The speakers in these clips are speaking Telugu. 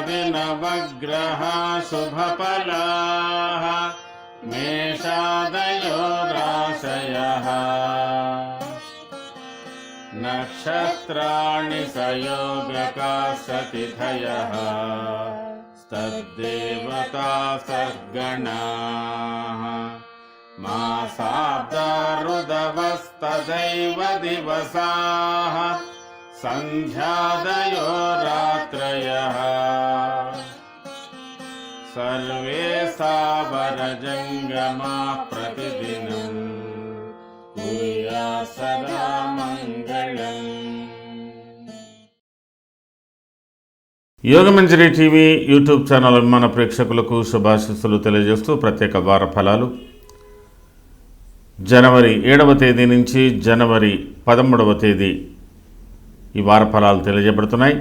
आदित्यादिनवग्रह शुभफलाः मेषादयो राशयः नक्षत्राणि संयोगकाः सतिथयः तद्देवता सद्गणाः मासाब्दा ऋदवस्तदैव दिवसाः सन्ध्यादयो रात्रयः सर्वे सावरजङ्गमाः प्रतिदिनं कुर्यात् सदा मङ्गलम्। యోగమంజరి టీవీ యూట్యూబ్ ఛానల్ అభిమాన ప్రేక్షకులకు శుభాశీస్సులు తెలియజేస్తూ ప్రత్యేక వార ఫలాలు జనవరి 7వ తేదీ నుంచి జనవరి 13వ తేదీ ఈ వార ఫలాలు తెలియజేయబడుతున్నాయి.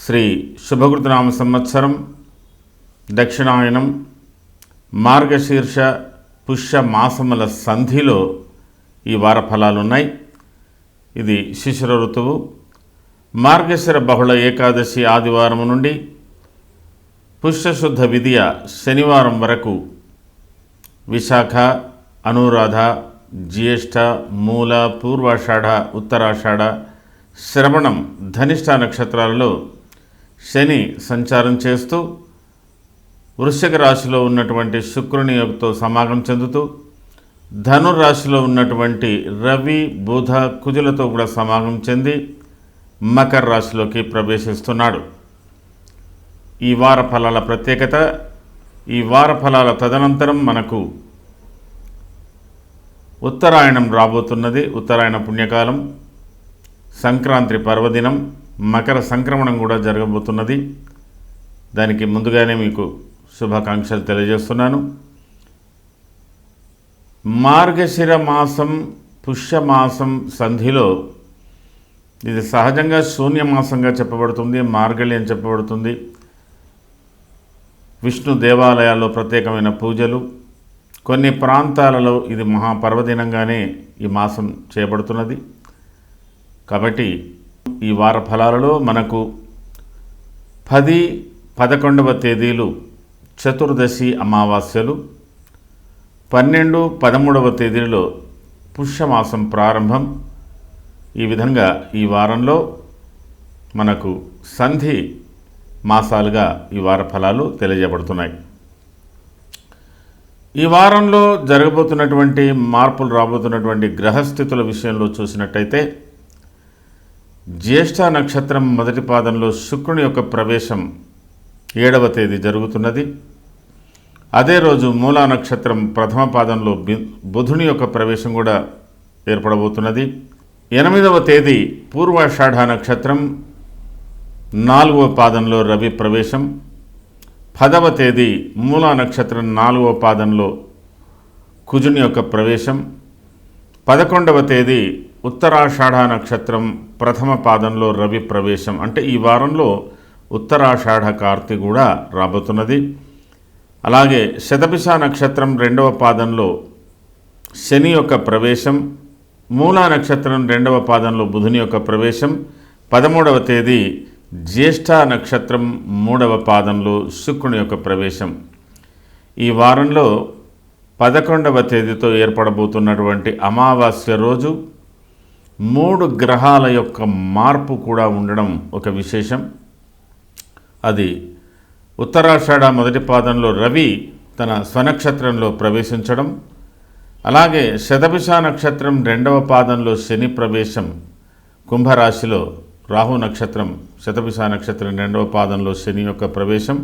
శ్రీ శుభకృతనామ సంవత్సరం దక్షిణాయనం మార్గశీర్ష పుష్య మాసముల సంధిలో ఈ వార ఫలాలు ఉన్నాయి. ఇది శిశిర ఋతువు. మార్గశిర బహుళ ఏకాదశి ఆదివారం నుండి పుష్యశుద్ధ విదియ శనివారం వరకు విశాఖ, అనురాధ, జ్యేష్ఠ, మూల, పూర్వాషాఢ, ఉత్తరాషాఢ, శ్రవణం, ధనిష్ఠ నక్షత్రాలలో శని సంచారం చేస్తూ వృశ్చిక రాశిలో ఉన్నటువంటి శుక్రుని యొక్కతో సమాగం చెందుతూ ధనుర్రాశిలో ఉన్నటువంటి రవి, బుధ, కుజులతో కూడా సమాగం చెంది మకర రాశిలోకి ప్రవేశిస్తున్నాడు. ఈ వార ఫలాల ప్రత్యేకత, ఈ వార ఫలాల తదనంతరం మనకు ఉత్తరాయణం రాబోతున్నది. ఉత్తరాయణ పుణ్యకాలం, సంక్రాంతి పర్వదినం, మకర సంక్రమణం కూడా జరగబోతున్నది. దానికి ముందుగానే మీకు శుభాకాంక్షలు తెలియజేస్తున్నాను. మార్గశిర మాసం పుష్యమాసం సంధిలో ఇది సహజంగా శూన్యమాసంగా చెప్పబడుతుంది, మార్గళి అని చెప్పబడుతుంది. విష్ణు దేవాలయాల్లో ప్రత్యేకమైన పూజలు, కొన్ని ప్రాంతాలలో ఇది మహాపర్వదినంగానే ఈ మాసం చేయబడుతున్నది. కాబట్టి ఈ వార ఫలాలలో మనకు 10, 11వ తేదీలు చతుర్దశి అమావాస్యలు, 12, 13వ తేదీలో పుష్యమాసం ప్రారంభం. ఈ విధంగా ఈ వారంలో మనకు సంధి మాసాలుగా ఈ వార ఫలాలు తెలియజేయబడుతున్నాయి. ఈ వారంలో జరగబోతున్నటువంటి మార్పులు, రాబోతున్నటువంటి గ్రహస్థితుల విషయంలో చూసినట్టయితే జ్యేష్ఠ నక్షత్రం మొదటి పాదంలో శుక్రుని యొక్క ప్రవేశం 7వ తేదీ జరుగుతున్నది. అదే రోజు మూలా నక్షత్రం ప్రథమ పాదంలో బుధుని యొక్క ప్రవేశం కూడా ఏర్పడబోతున్నది. 8వ తేదీ పూర్వాషాఢ నక్షత్రం 4వ పాదంలో రవి ప్రవేశం. 10వ తేదీ మూలా నక్షత్రం 4వ పాదంలో కుజుని యొక్క ప్రవేశం. 11వ తేదీ ఉత్తరాషాఢ నక్షత్రం ప్రథమ పాదంలో రవి ప్రవేశం. అంటే ఈ వారంలో ఉత్తరాషాఢ కార్తె కూడా రాబోతున్నది. అలాగే శతభిష నక్షత్రం 2వ పాదంలో శని యొక్క ప్రవేశం. మూలా నక్షత్రం 2వ పాదంలో బుధుని యొక్క ప్రవేశం. 13వ తేదీ జ్యేష్ఠ నక్షత్రం 3వ పాదంలో శుక్రుని యొక్క ప్రవేశం. ఈ వారంలో 11వ తేదీతో ఏర్పడబోతున్నటువంటి అమావాస్య రోజు 3 గ్రహాల యొక్క మార్పు కూడా ఉండడం ఒక విశేషం. అది ఉత్తరాషాఢ మొదటి పాదంలో రవి తన స్వనక్షత్రంలో ప్రవేశించడం, అలాగే శతభిష నక్షత్రం 2వ పాదంలో శని ప్రవేశం, కుంభరాశిలో రాహు నక్షత్రం శతభిష నక్షత్రం 2వ పాదంలో శని యొక్క ప్రవేశం,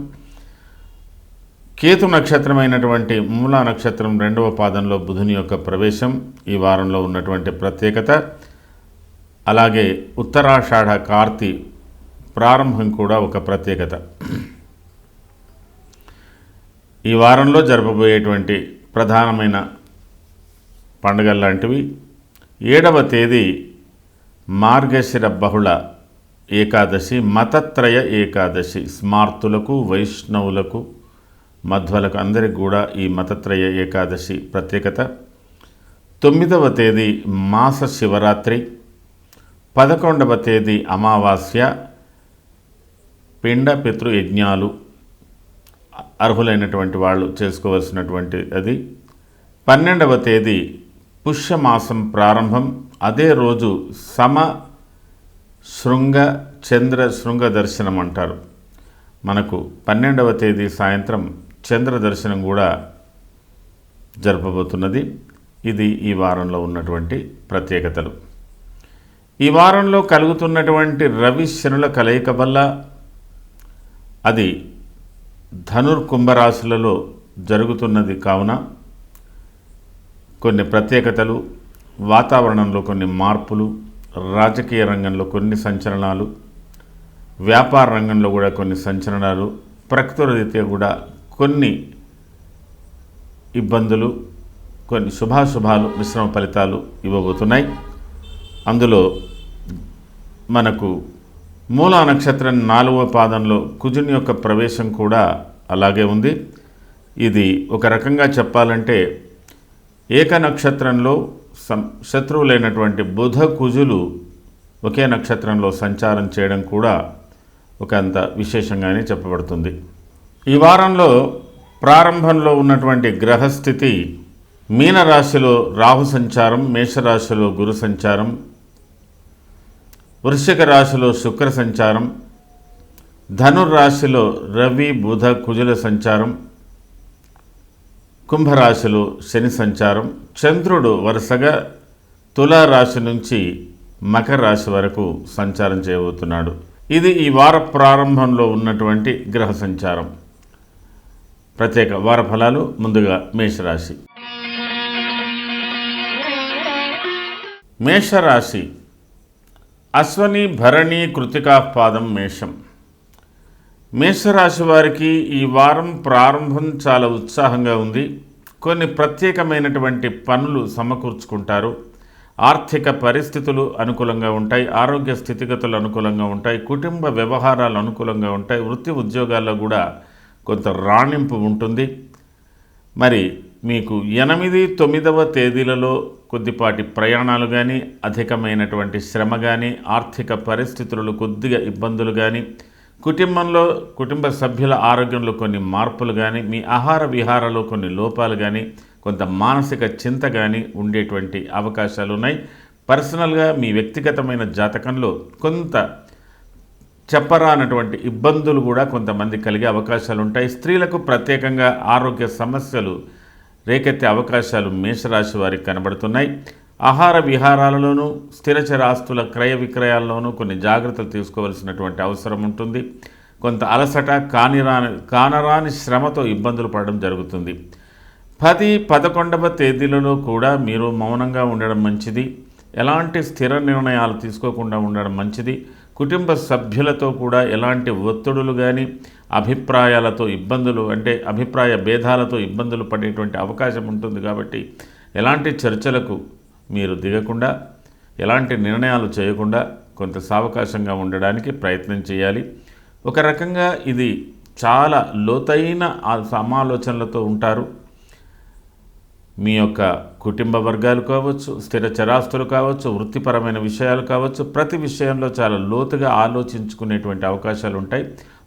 కేతు నక్షత్రమైనటువంటి మూలా నక్షత్రం 2వ పాదంలో బుధుని యొక్క ప్రవేశం ఈ వారంలో ఉన్నటువంటి ప్రత్యేకత. అలాగే ఉత్తరాషాఢ కార్తె ప్రారంభం కూడా ఒక ప్రత్యేకత. ఈ వారంలో జరపబోయేటువంటి ప్రధానమైన పండుగలు లాంటివి 7వ తేదీ మార్గశిర బహుళ ఏకాదశి, మతత్రయ ఏకాదశి. స్మార్తులకు, వైష్ణవులకు, మధ్వలకు అందరికి కూడా ఈ మతత్రయ ఏకాదశి ప్రత్యేకత. 9వ తేదీ మాస శివరాత్రి, 11వ తేదీ అమావాస్య, పిండ పితృ యజ్ఞాలు అర్హులైనటువంటి వాళ్ళు చేసుకోవాల్సినటువంటి అది. 12వ తేదీ పుష్యమాసం ప్రారంభం, అదే రోజు శృంగ చంద్ర శృంగ దర్శనం అంటారు. మనకు 12వ తేదీ సాయంత్రం చంద్ర దర్శనం కూడా జరపబోతున్నది. ఇది ఈ వారంలో ఉన్నటువంటి ప్రత్యేకతలు. ఈ వారంలో కలుగుతున్నటువంటి రవి శనుల కలయిక వల్ల అది ధనుర్కుంభరాశులలో జరుగుతున్నది కావున కొన్ని ప్రత్యేకతలు, వాతావరణంలో కొన్ని మార్పులు, రాజకీయ రంగంలో కొన్ని సంచలనాలు, వ్యాపార రంగంలో కూడా కొన్ని సంచలనాలు, ప్రకృతి రీత్యా కూడా కొన్ని ఇబ్బందులు, కొన్ని శుభాశుభాలు, మిశ్రమ ఫలితాలు ఇవ్వబోతున్నాయి. అందులో మనకు మూలా నక్షత్రం 4వ పాదంలో కుజుని యొక్క ప్రవేశం కూడా అలాగే ఉంది. ఇది ఒక రకంగా చెప్పాలంటే ఏక నక్షత్రంలో శత్రువులైనటువంటి బుధ కుజులు ఒకే నక్షత్రంలో సంచారం చేయడం కూడా ఒక అంత విశేషంగానే చెప్పబడుతుంది. ఈ వారంలో ప్రారంభంలో ఉన్నటువంటి గ్రహస్థితి మీనరాశిలో రాహు సంచారం, మేషరాశిలో గురు సంచారం, వృశ్చిక రాశిలో శుక్ర సంచారం, ధనుర్రాశిలో రవి బుధ కుజుల సంచారం, కుంభరాశిలో శని సంచారం, చంద్రుడు వరుసగా తులారాశి నుంచి మకర రాశి వరకు సంచారం చేయబోతున్నాడు. ఇది ఈ వార ప్రారంభంలో ఉన్నటువంటి గ్రహ సంచారం. ప్రత్యేక వార ఫలాలు. ముందుగా మేషరాశి. మేషరాశి అశ్వని భరణి కృతికా పాదం మేషం. మేషరాశి వారికి ఈ వారం ప్రారంభం చాలా ఉత్సాహంగా ఉంది. కొన్ని ప్రత్యేకమైనటువంటి పనులు సమకూర్చుకుంటారు. ఆర్థిక పరిస్థితులు అనుకూలంగా ఉంటాయి, ఆరోగ్య స్థితిగతులు అనుకూలంగా ఉంటాయి, కుటుంబ వ్యవహారాలు అనుకూలంగా ఉంటాయి, వృత్తి ఉద్యోగాల్లో కూడా కొంత రాణింపు ఉంటుంది. మరి మీకు 8, 9వ తేదీలలో కొద్దిపాటి ప్రయాణాలు కానీ, అధికమైనటువంటి శ్రమ కానీ, ఆర్థిక పరిస్థితులలో కొద్దిగా ఇబ్బందులు కానీ, కుటుంబ సభ్యుల ఆరోగ్యంలో కొన్ని మార్పులు కానీ, మీ ఆహార విహారాల్లో కొన్ని లోపాలు కానీ, కొంత మానసిక చింత కానీ ఉండేటువంటి అవకాశాలు ఉన్నాయి. పర్సనల్గా మీ వ్యక్తిగతమైన జాతకంలో కొంత చెప్పరానటువంటి ఇబ్బందులు కూడా కొంతమంది కలిగే అవకాశాలు ఉంటాయి. స్త్రీలకు ప్రత్యేకంగా ఆరోగ్య సమస్యలు రేకెత్తే అవకాశాలు మేషరాశి వారికి కనబడుతున్నాయి. ఆహార విహారాలలోనూ, స్థిరచర ఆస్తుల క్రయ విక్రయాల్లోనూ కొన్ని జాగ్రత్తలు తీసుకోవాల్సినటువంటి అవసరం ఉంటుంది. కొంత అలసట, కానరాని శ్రమతో ఇబ్బందులు పడడం జరుగుతుంది. 10, 11వ తేదీలలో కూడా మీరు మౌనంగా ఉండడం మంచిది. ఎలాంటి స్థిర నిర్ణయాలు తీసుకోకుండా ఉండడం మంచిది. కుటుంబ సభ్యులతో కూడా ఎలాంటి ఒత్తిడులు కానీ, అభిప్రాయాలతో ఇబ్బందులు అంటే అభిప్రాయ భేదాలతో ఇబ్బందులు పడేటువంటి అవకాశం ఉంటుంది. కాబట్టి ఎలాంటి చర్చలకు మీరు దిగకుండా, ఎలాంటి నిర్ణయాలు చేయకుండా కొంత సావకాశంగా ఉండడానికి ప్రయత్నం చేయాలి. ఒక రకంగా ఇది చాలా లోతైన సమాలోచనలతో ఉంటారు. మీ యొక్క కుటుంబ వర్గాలు కావచ్చు, స్థిర చరాస్తులు కావచ్చు, వృత్తిపరమైన విషయాలు కావచ్చు, ప్రతి విషయంలో చాలా లోతుగా ఆలోచించుకునేటువంటి అవకాశాలు ఉంటాయి.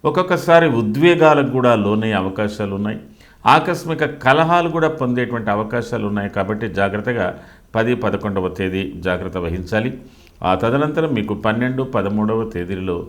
ఒక్కొక్కసారి ఉద్వేగాలకు కూడా లోనయ్యే అవకాశాలు ఉన్నాయి. ఆకస్మిక కలహాలు కూడా పొందేటువంటి అవకాశాలు ఉన్నాయి. కాబట్టి జాగ్రత్తగా 10, 11వ తేదీ జాగ్రత్త వహించాలి. ఆ తదనంతరం మీకు 12, 13వ తేదీలో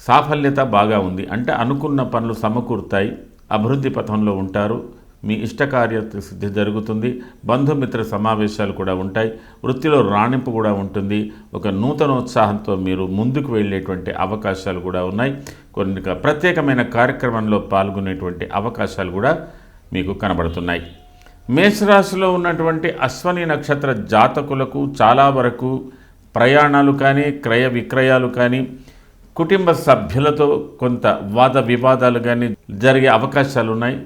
సాఫల్యత బాగా ఉంది. అంటే అనుకున్న పనులు సమకూరుతాయి, అభివృద్ధి పథంలో ఉంటారు, మీ ఇష్టకార్య సిద్ధి జరుగుతుంది, బంధుమిత్ర సమావేశాలు కూడా ఉంటాయి, వృత్తిలో రాణింపు కూడా ఉంటుంది. ఒక నూతనోత్సాహంతో మీరు ముందుకు వెళ్ళేటువంటి అవకాశాలు కూడా ఉన్నాయి. కొన్ని ప్రత్యేకమైన కార్యక్రమంలో పాల్గొనేటువంటి అవకాశాలు కూడా మీకు కనబడుతున్నాయి. మేషరాశిలో ఉన్నటువంటి అశ్వని నక్షత్ర జాతకులకు చాలా వరకు ప్రయాణాలు కానీ, క్రయ విక్రయాలు కానీ, కుటుంబ సభ్యులతో కొంత వాద వివాదాలు కానీ జరిగే అవకాశాలు ఉన్నాయి.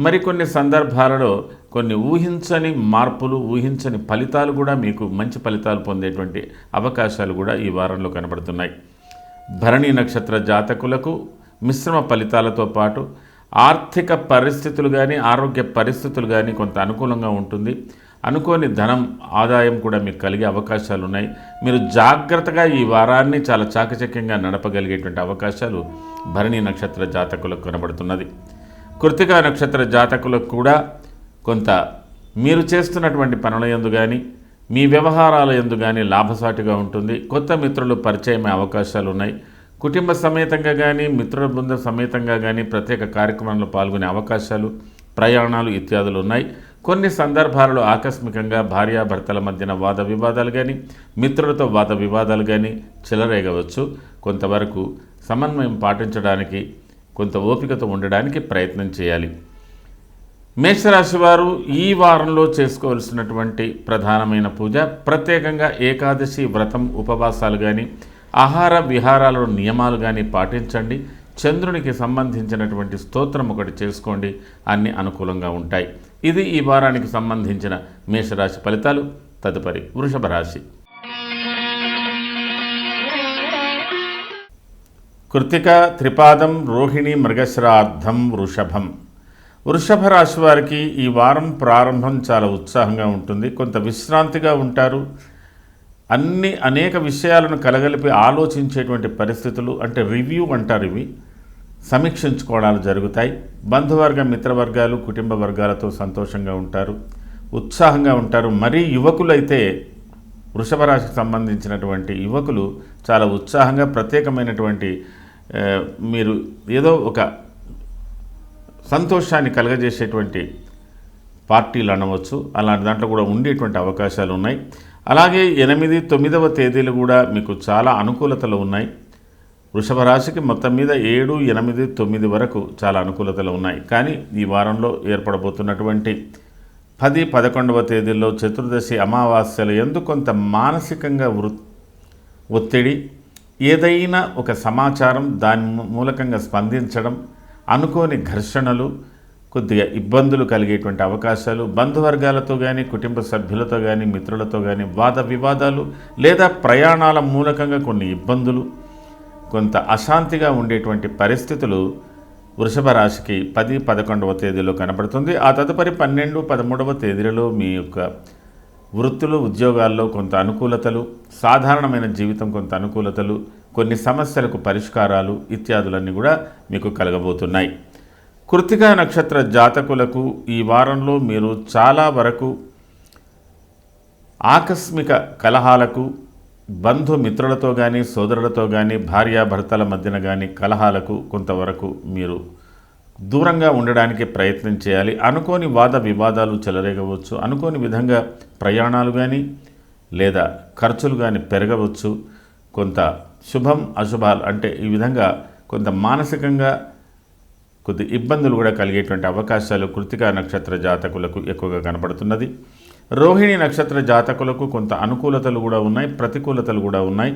మరికొన్ని సందర్భాలలో కొన్ని ఊహించని మార్పులు, ఊహించని ఫలితాలు కూడా మీకు మంచి ఫలితాలు పొందేటువంటి అవకాశాలు కూడా ఈ వారంలో కనబడుతున్నాయి. భరణి నక్షత్ర జాతకులకు మిశ్రమ ఫలితాలతో పాటు ఆర్థిక పరిస్థితులు కానీ, ఆరోగ్య పరిస్థితులు కానీ కొంత అనుకూలంగా ఉంటుంది. అనుకోని ధనం ఆదాయం కూడా మీకు కలిగే అవకాశాలు ఉన్నాయి. మీరు జాగ్రత్తగా ఈ వారాన్ని చాలా చాకచక్యంగా నడపగలిగేటువంటి అవకాశాలు భరణి నక్షత్ర జాతకులకు కనబడుతున్నది. కృత్తికా నక్షత్ర జాతకులకు కూడా కొంత మీరు చేస్తున్నటువంటి పనుల యందు కానీ మీ వ్యవహారాల యందు కానీ లాభసాటిగా ఉంటుంది. కొత్త మిత్రులు పరిచయమే అవకాశాలు ఉన్నాయి. కుటుంబ సమేతంగా కానీ మిత్రుల బృంద సమేతంగా కానీ ప్రత్యేక కార్యక్రమంలో పాల్గొనే అవకాశాలు, ప్రయాణాలు ఇత్యాదులు ఉన్నాయి. కొన్ని సందర్భాలలో ఆకస్మికంగా భార్యాభర్తల మధ్యన వాద వివాదాలు కానీ మిత్రులతో వాద వివాదాలు కానీ చెలరేగవచ్చు. కొంతవరకు సమన్వయం పాటించడానికి కొంత ఓపికతో ఉండడానికి ప్రయత్నం చేయాలి. మేషరాశి వారు ఈ వారంలో చేసుకోవాల్సినటువంటి ప్రధానమైన పూజ, ప్రత్యేకంగా ఏకాదశి వ్రతం ఉపవాసాలు కానీ ఆహార విహారాలలో నియమాలు కానీ పాటించండి. చంద్రునికి సంబంధించినటువంటి స్తోత్రం ఒకటి చేసుకోండి. అన్ని అనుకూలంగా ఉంటాయి. ఇది ఈ వారానికి సంబంధించిన మేషరాశి ఫలితాలు. తదుపరి వృషభ రాశి. కృత్తిక, త్రిపాదం, రోహిణి, మృగశిరార్థం, వృషభం. వృషభ రాశి వారికి ఈ వారం ప్రారంభం చాలా ఉత్సాహంగా ఉంటుంది. కొంత విశ్రాంతిగా ఉంటారు. అనేక విషయాలను కలగలిపి ఆలోచించేటువంటి పరిస్థితులు, అంటే రివ్యూ అంటారు, ఇవి సమీక్షించుకోవడాలు జరుగుతాయి. బంధువర్గ మిత్రవర్గాలు కుటుంబ వర్గాలతో సంతోషంగా ఉంటారు, ఉత్సాహంగా ఉంటారు. మరీ యువకులైతే వృషభ రాశికి సంబంధించినటువంటి యువకులు చాలా ఉత్సాహంగా ప్రత్యేకమైనటువంటి మీరు ఏదో ఒక సంతోషాన్ని కలగజేసేటువంటి పార్టీలు అనవచ్చు, అలాంటి దాంట్లో కూడా ఉండేటువంటి అవకాశాలు ఉన్నాయి. అలాగే 8, 9వ తేదీలు కూడా మీకు చాలా అనుకూలతలు ఉన్నాయి. వృషభ రాశికి మొత్తం మీద 7, 8, 9 వరకు చాలా అనుకూలతలు ఉన్నాయి. కానీ ఈ వారంలో ఏర్పడబోతున్నటువంటి 10, 11వ తేదీల్లో చతుర్దశి అమావాస్యల యందు కొంత మానసికంగా ఒత్తిడి, ఏదైనా ఒక సమాచారం దాని మూలకంగా స్పందించడం, అనుకోని ఘర్షణలు, కొద్దిగా ఇబ్బందులు కలిగేటువంటి అవకాశాలు, బంధువర్గాలతో కానీ కుటుంబ సభ్యులతో కానీ మిత్రులతో కానీ వాద వివాదాలు లేదా ప్రయాణాల మూలకంగా కొన్ని ఇబ్బందులు, కొంత అశాంతిగా ఉండేటువంటి పరిస్థితులు వృషభ రాశికి 10, 11వ తేదీలో కనబడుతుంది. ఆ తదుపరి 12, 13వ తేదీలలో మీ యొక్క వృత్తులు ఉద్యోగాల్లో కొంత అనుకూలతలు, సాధారణమైన జీవితం కొంత అనుకూలతలు, కొన్ని సమస్యలకు పరిష్కారాలు ఇత్యాదులన్నీ కూడా మీకు కలగబోతున్నాయి. కృత్తికా నక్షత్ర జాతకులకు ఈ వారంలో మీరు చాలా వరకు ఆకస్మిక కలహాలకు, బంధుమిత్రులతో కానీ సోదరులతో కానీ భార్యాభర్తల మధ్యన కానీ కలహాలకు కొంతవరకు మీరు దూరంగా ఉండడానికి ప్రయత్నం చేయాలి. అనుకోని వాద వివాదాలు చెలరేగవచ్చు. అనుకోని విధంగా ప్రయాణాలు కానీ లేదా ఖర్చులు కానీ పెరగవచ్చు. కొంత శుభం అశుభాలు, అంటే ఈ విధంగా కొంత మానసికంగా కొద్ది ఇబ్బందులు కూడా కలిగేటువంటి అవకాశాలు కృత్తికా నక్షత్ర జాతకులకు ఎక్కువగా కనబడుతున్నది. రోహిణి నక్షత్ర జాతకులకు కొంత అనుకూలతలు కూడా ఉన్నాయి, ప్రతికూలతలు కూడా ఉన్నాయి.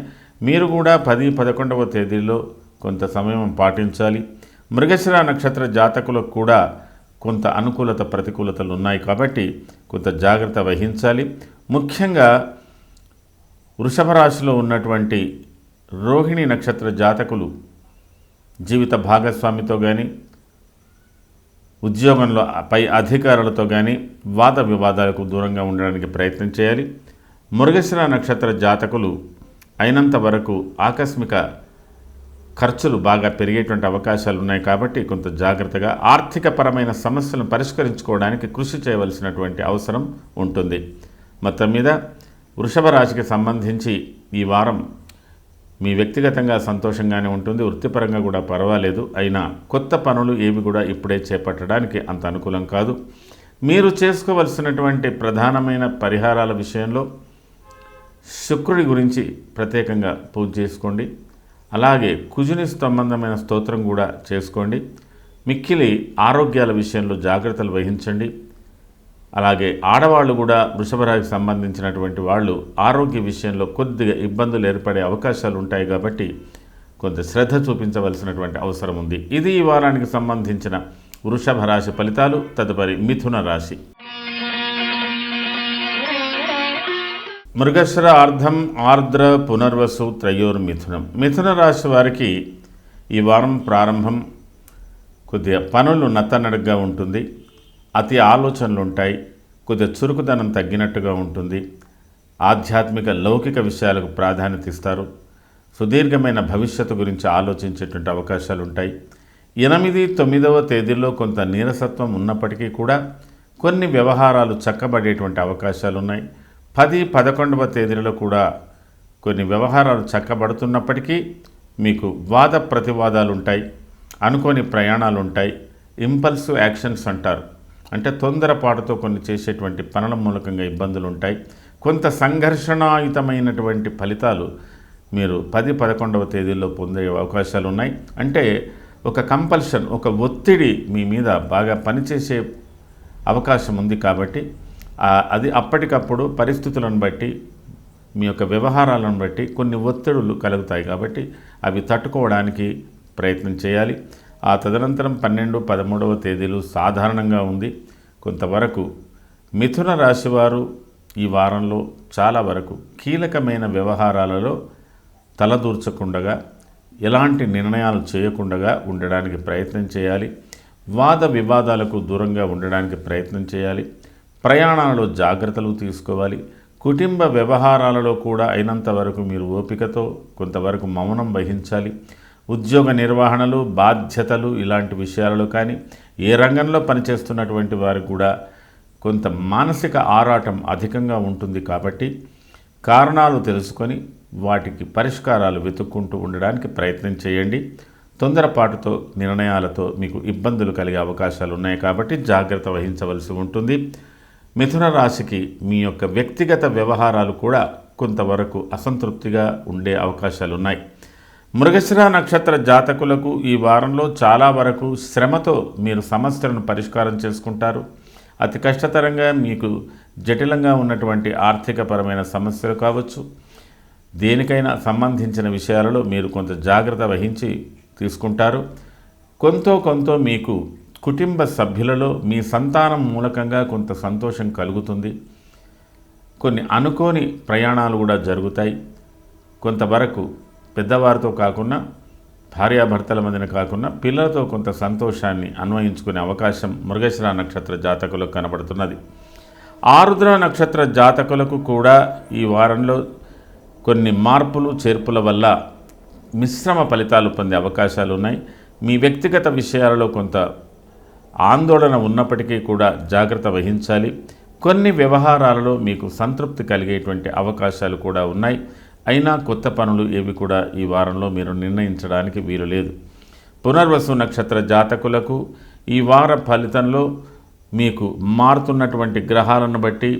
మీరు కూడా 10, 11వ తేదీలో కొంత సమయం పాటించాలి. మృగశిర నక్షత్ర జాతకులకు కూడా కొంత అనుకూలత ప్రతికూలతలు ఉన్నాయి కాబట్టి కొంత జాగ్రత్త వహించాలి. ముఖ్యంగా వృషభ రాశిలో ఉన్నటువంటి రోహిణి నక్షత్ర జాతకులు జీవిత భాగస్వామితో కానీ ఉద్యోగంలో పై అధికారులతో కానీ వాద వివాదాలకు దూరంగా ఉండడానికి ప్రయత్నం చేయాలి. మృగశిర నక్షత్ర జాతకులు అయినంత వరకు ఆకస్మిక ఖర్చులు బాగా పెరిగేటువంటి అవకాశాలు ఉన్నాయి కాబట్టి కొంత జాగ్రత్తగా ఆర్థికపరమైన సమస్యలను పరిష్కరించుకోవడానికి కృషి చేయవలసినటువంటి అవసరం ఉంటుంది. మొత్తం మీద వృషభ రాశికి సంబంధించి ఈ వారం మీ వ్యక్తిగతంగా సంతోషంగానే ఉంటుంది, వృత్తిపరంగా కూడా పర్వాలేదు. అయినా కొత్త పనులు ఏవి కూడా ఇప్పుడే చేపట్టడానికి అంత అనుకూలం కాదు. మీరు చేసుకోవలసినటువంటి ప్రధానమైన పరిహారాల విషయంలో శుక్రుడి గురించి ప్రత్యేకంగా పూజ చేసుకోండి. అలాగే కుజుని సంబంధమైన స్తోత్రం కూడా చేసుకోండి. మిక్కిలి ఆరోగ్యాల విషయంలో జాగ్రత్తలు వహించండి. అలాగే ఆడవాళ్ళు కూడా వృషభ రాశికి సంబంధించినటువంటి వాళ్ళు ఆరోగ్య విషయంలో కొద్దిగా ఇబ్బందులు ఏర్పడే అవకాశాలు ఉంటాయి కాబట్టి కొంత శ్రద్ధ చూపించవలసినటువంటి అవసరం ఉంది. ఇది ఈ వారానికి సంబంధించిన వృషభ రాశి ఫలితాలు. తదుపరి మిథున రాశి. మృగశిర, ఆర్ధం, ఆర్ద్ర, పునర్వసు, త్రయోర్మిథునం. మిథున రాశి వారికి ఈ వారం ప్రారంభం కొద్దిగా పనులు నత్తనడగ్గా ఉంటుంది. అతి ఆలోచనలు ఉంటాయి. కొద్దిగా చురుకుదనం తగ్గినట్టుగా ఉంటుంది. ఆధ్యాత్మిక లౌకిక విషయాలకు ప్రాధాన్యత ఇస్తారు. సుదీర్ఘమైన భవిష్యత్తు గురించి ఆలోచించేటువంటి అవకాశాలు ఉంటాయి. 8, 9వ తేదీల్లో కొంత నీరసత్వం ఉన్నప్పటికీ కూడా కొన్ని వ్యవహారాలు చక్కబడేటువంటి అవకాశాలు ఉన్నాయి. 10, 11వ తేదీలలో కూడా కొన్ని వ్యవహారాలు చక్కబడుతున్నప్పటికీ మీకు వాద ప్రతివాదాలు ఉంటాయి, అనుకోని ప్రయాణాలు ఉంటాయి. ఇంపల్సివ్ యాక్షన్స్ అంటారు, అంటే తొందరపాటుతో కొన్ని చేసేటువంటి పనుల మూలకంగా ఇబ్బందులు ఉంటాయి. కొంత సంఘర్షణాయుతమైనటువంటి ఫలితాలు మీరు 10, 11వ తేదీల్లో పొందే అవకాశాలు ఉన్నాయి. అంటే ఒక కంపల్షన్, ఒక ఒత్తిడి మీ మీద బాగా పనిచేసే అవకాశం ఉంది. కాబట్టి అది అప్పటికప్పుడు పరిస్థితులను బట్టి, మీ యొక్క వ్యవహారాలను బట్టి కొన్ని ఒత్తిడులు కలుగుతాయి. కాబట్టి అవి తట్టుకోవడానికి ప్రయత్నం చేయాలి. ఆ తదనంతరం 12, 13వ తేదీలు సాధారణంగా ఉంది. కొంతవరకు మిథున రాశివారు ఈ వారంలో చాలా వరకు కీలకమైన వ్యవహారాలలో తలదూర్చకుండగా, ఎలాంటి నిర్ణయాలు చేయకుండా ఉండడానికి ప్రయత్నం చేయాలి. వాద వివాదాలకు దూరంగా ఉండడానికి ప్రయత్నం చేయాలి. ప్రయాణాలలో జాగ్రత్తలు తీసుకోవాలి. కుటుంబ వ్యవహారాలలో కూడా అయినంత వరకు మీరు ఓపికతో కొంతవరకు మౌనం వహించాలి. ఉద్యోగ నిర్వహణలు, బాధ్యతలు ఇలాంటి విషయాలలో కానీ, ఏ రంగంలో పనిచేస్తున్నటువంటి వారికి కూడా కొంత మానసిక ఆరాటం అధికంగా ఉంటుంది. కాబట్టి కారణాలు తెలుసుకొని వాటికి పరిష్కారాలు వెతుక్కుంటూ ఉండడానికి ప్రయత్నం చేయండి. తొందరపాటుతో నిర్ణయాలతో మీకు ఇబ్బందులు కలిగే అవకాశాలు ఉన్నాయి. కాబట్టి జాగ్రత్త వహించవలసి ఉంటుంది. మిథున రాశికి మీ యొక్క వ్యక్తిగత వ్యవహారాలు కూడా కొంతవరకు అసంతృప్తిగా ఉండే అవకాశాలు ఉన్నాయి. మృగశిర నక్షత్ర జాతకులకు ఈ వారంలో చాలా వరకు శ్రమతో మీరు సమస్యలను పరిష్కారం చేసుకుంటారు. అతి కష్టతరంగా మీకు జటిలంగా ఉన్నటువంటి ఆర్థికపరమైన సమస్యలు కావచ్చు, దేనికైనా సంబంధించిన విషయాలలో మీరు కొంత జాగ్రత్త వహించి తీసుకుంటారు. కొంత మీకు కుటుంబ సభ్యులలో మీ సంతానం మూలకంగా కొంత సంతోషం కలుగుతుంది. కొన్ని అనుకోని ప్రయాణాలు కూడా జరుగుతాయి. కొంతవరకు పెద్దవారితో కాకుండా, భార్యాభర్తల మధ్యన కాకుండా పిల్లలతో కొంత సంతోషాన్ని అన్వయించుకునే అవకాశం మృగశిర నక్షత్ర జాతకులకు కనబడుతున్నది. ఆరుద్ర నక్షత్ర జాతకులకు కూడా ఈ వారంలో కొన్ని మార్పులు చేర్పుల వల్ల మిశ్రమ ఫలితాలు పొందే అవకాశాలు ఉన్నాయి. మీ వ్యక్తిగత విషయాలలో కొంత ఆందోళన ఉన్నప్పటికీ కూడా జాగ్రత్త వహించాలి. కొన్ని వ్యవహారాలలో మీకు సంతృప్తి కలిగేటువంటి అవకాశాలు కూడా ఉన్నాయి. అయినా కొత్త పనులు ఏవి కూడా ఈ వారంలో మీరు నిర్ణయించడానికి వీలు లేదు. పునర్వసు నక్షత్ర జాతకులకు ఈ వార ఫలితంలో మీకు మారుతున్నటువంటి గ్రహాలను బట్టి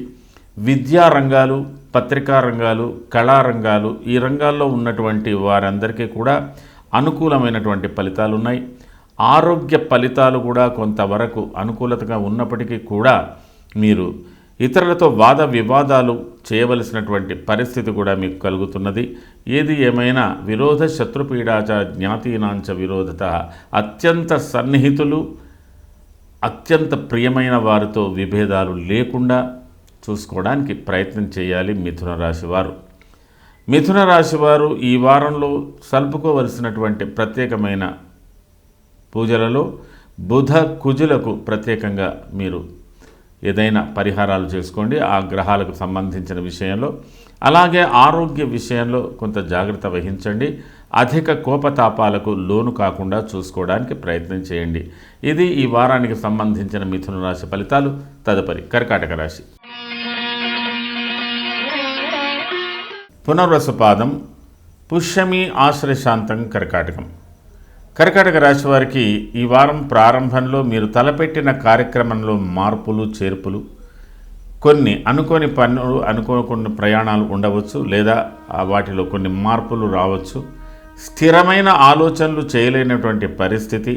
విద్యా రంగాలు, పత్రికా రంగాలు, కళారంగాలు, ఈ రంగాల్లో ఉన్నటువంటి వారందరికీ కూడా అనుకూలమైనటువంటి ఫలితాలు ఉన్నాయి. ఆరోగ్య ఫలితాలు కూడా కొంతవరకు అనుకూలతగా ఉన్నప్పటికీ కూడా మీరు ఇతరులతో వాద వివాదాలు చేయవలసినటువంటి పరిస్థితి కూడా మీకు కలుగుతున్నది. ఏది ఏమైనా విరోధ శత్రుపీడాచ జ్ఞాతీనాంచ విరోధత, అత్యంత సన్నిహితులు, అత్యంత ప్రియమైన వారితో విభేదాలు లేకుండా చూసుకోవడానికి ప్రయత్నం చేయాలి మిథున రాశివారు. మిథున రాశివారు ఈ వారంలో సల్పుకోవలసినటువంటి ప్రత్యేకమైన పూజలలో బుధ కుజులకు ప్రత్యేకంగా మీరు ఏదైనా పరిహారాలు చేసుకోండి ఆ గ్రహాలకు సంబంధించిన విషయంలో. అలాగే ఆరోగ్య విషయంలో కొంత జాగ్రత్త వహించండి. అధిక కోపతాపాలకు లోను కాకుండా చూసుకోవడానికి ప్రయత్నం చేయండి. ఇది ఈ వారానికి సంబంధించిన మిథున రాశి ఫలితాలు. తదుపరి కర్కాటక రాశి. పునర్వసు పాదం, పుష్యమి, ఆశ్రయశాంతం, కర్కాటకం. కర్కాటక రాశి వారికి ఈ వారం ప్రారంభంలో మీరు తలపెట్టిన కార్యక్రమంలో మార్పులు చేర్పులు, కొన్ని అనుకోని పనులు, అనుకోకుండా ప్రయాణాలు ఉండవచ్చు, లేదా వాటిలో కొన్ని మార్పులు రావచ్చు. స్థిరమైన ఆలోచనలు చేయలేనటువంటి పరిస్థితి,